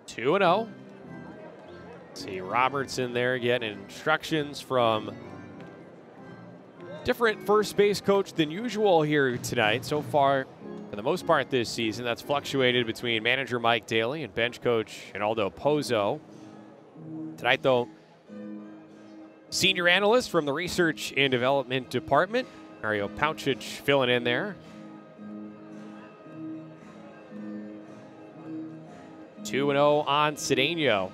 Two 2-0. See Robertson there getting instructions from different first base coach than usual here tonight. So far, for the most part this season, that's fluctuated between manager Mike Daly and bench coach Ronaldo Pozo. Tonight, though, senior analyst from the Research and Development Department, Mario Paucic, filling in there. 2-0 on Cedeno.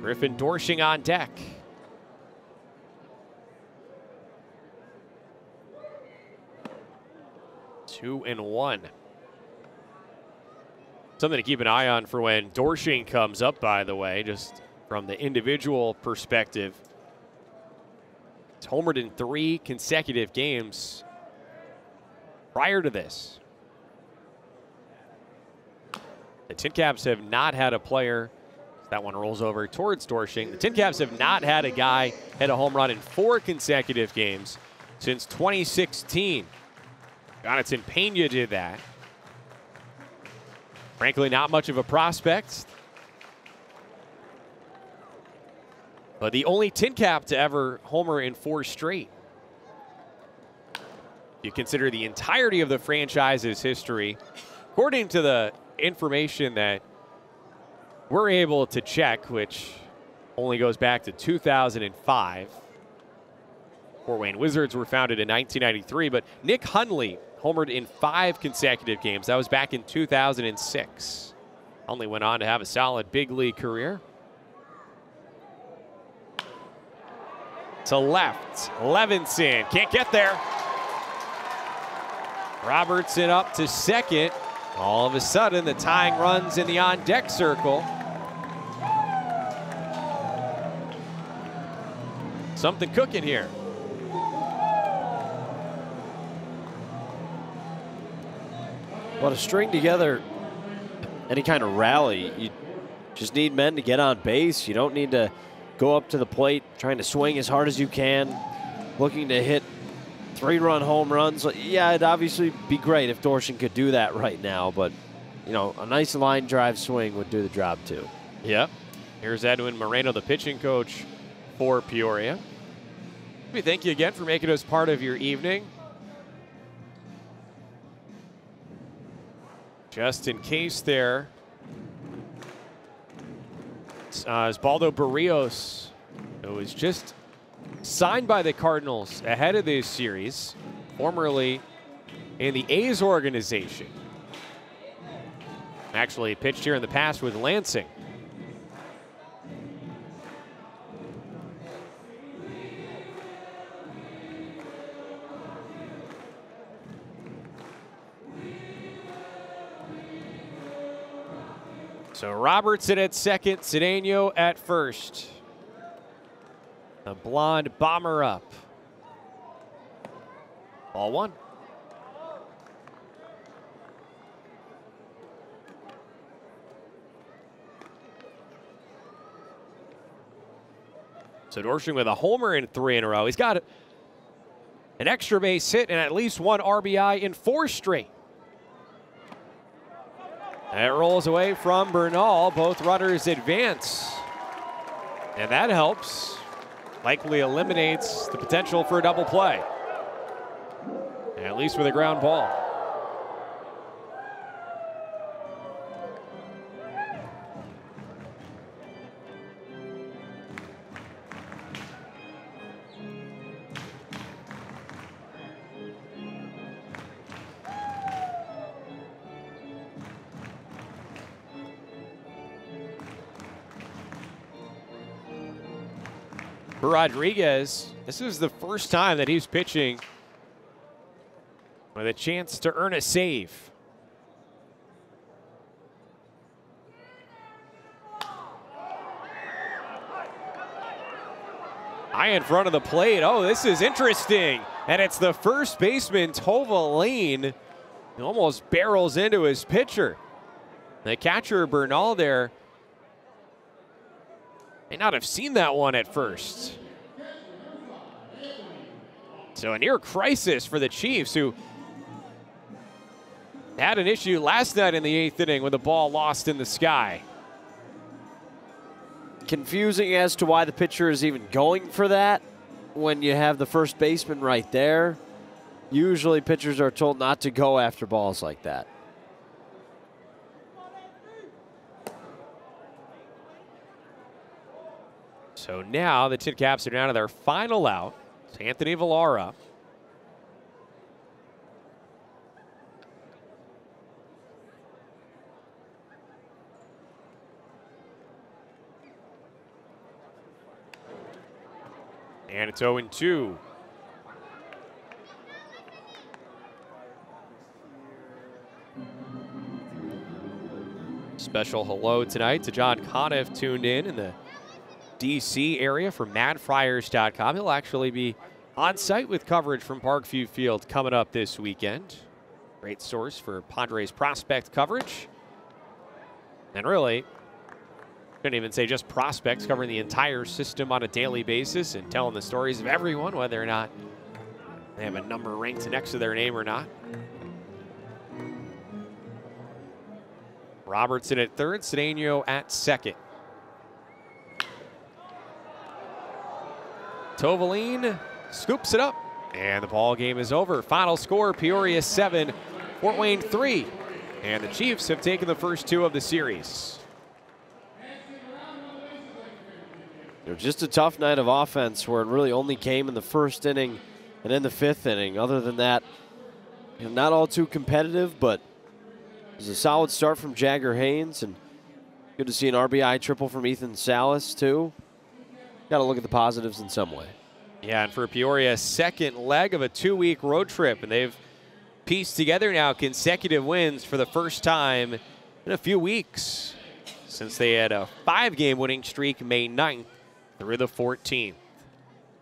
Griffin Dorsching on deck. Two and one. Something to keep an eye on for when Dorsching comes up, by the way, just from the individual perspective. He's homered in 3 consecutive games prior to this. The Tin Caps have not had a player. That one rolls over towards Dorsching. The Tin Caps have not had a guy hit a home run in 4 consecutive games since 2016. Jonathan Pena did that. Frankly, not much of a prospect. But the only Tin Cap to ever homer in 4 straight. You consider the entirety of the franchise's history. According to the information that we're able to check, which only goes back to 2005. Fort Wayne Wizards were founded in 1993, but Nick Hundley homered in 5 consecutive games. That was back in 2006. Hundley went on to have a solid big league career. To left, Levinson can't get there. Robertson up to second. All of a sudden, the tying runs in the on-deck circle. Something cooking here. Well, to string together any kind of rally, you just need men to get on base. You don't need to go up to the plate, trying to swing as hard as you can, looking to hit 3-run home runs. Yeah, it'd obviously be great if Dorshin could do that right now, but you know, a nice line drive swing would do the job too. Yep. Here's Edwin Moreno, the pitching coach for Peoria. We thank you again for making us part of your evening. Just in case there, Osvaldo Barrios, who was just signed by the Cardinals ahead of this series, formerly in the A's organization. Actually pitched here in the past with Lansing. So Robertson at second, Cedeno at first. The blonde bomber up. Ball one. So Dorshin with a homer in 3 in a row. He's got an extra base hit and at least 1 RBI in 4 straight. That rolls away from Bernal. Both runners advance. And that helps. Likely eliminates the potential for a double play. At least with a ground ball. For Rodriguez, this is the first time that he's pitching with a chance to earn a save. High in front of the plate. Oh, this is interesting. And it's the first baseman, Tovalin. He almost barrels into his pitcher. The catcher, Bernal, there may not have seen that one at first. So a near crisis for the Chiefs, who had an issue last night in the 8th inning with the ball lost in the sky. Confusing as to why the pitcher is even going for that when you have the first baseman right there. Usually pitchers are told not to go after balls like that. So now the Tin Caps are down to their final out. It's Anthony Villara. And it's 0-2. Special hello tonight to John Conniff, tuned in the DC area for MadFriars.com. He'll actually be on site with coverage from Parkview Field coming up this weekend. Great source for Padres prospect coverage. And really, couldn't even say just prospects, covering the entire system on a daily basis and telling the stories of everyone, whether or not they have a number ranked next to their name or not. Robertson at third, Cedeno at second. Tovalin scoops it up, and the ball game is over. Final score, Peoria 7, Fort Wayne 3. And the Chiefs have taken the first 2 of the series. It was just a tough night of offense where it really only came in the 1st inning and in the 5th inning. Other than that, not all too competitive, but it was a solid start from Jagger Haynes, and good to see an RBI triple from Ethan Salas, too. Got to look at the positives in some way. Yeah, and for Peoria, second leg of a 2-week road trip, and they've pieced together now consecutive wins for the first time in a few weeks since they had a 5-game winning streak May 9th through the 14th.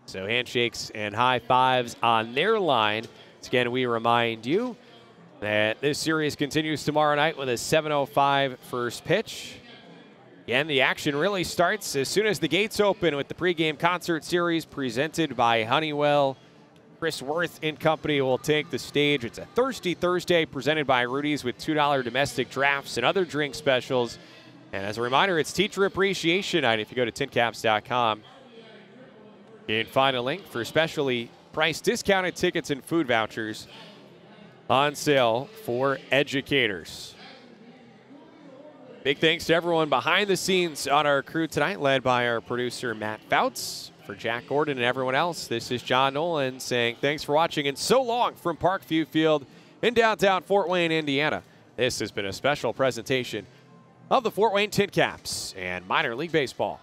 So handshakes and high fives on their line. Once again, we remind you that this series continues tomorrow night with a 7:05 first pitch. And the action really starts as soon as the gates open with the pregame concert series presented by Honeywell. Chris Worth and company will take the stage. It's a Thirsty Thursday presented by Rudy's with $2 domestic drafts and other drink specials. And as a reminder, it's Teacher Appreciation Night. If you go to tincaps.com, you can find a link for specially priced discounted tickets and food vouchers on sale for educators. Big thanks to everyone behind the scenes on our crew tonight, led by our producer, Matt Fouts. For Jack Gordon and everyone else, this is John Nolan saying thanks for watching and so long from Parkview Field in downtown Fort Wayne, Indiana. This has been a special presentation of the Fort Wayne Tin Caps and Minor League Baseball.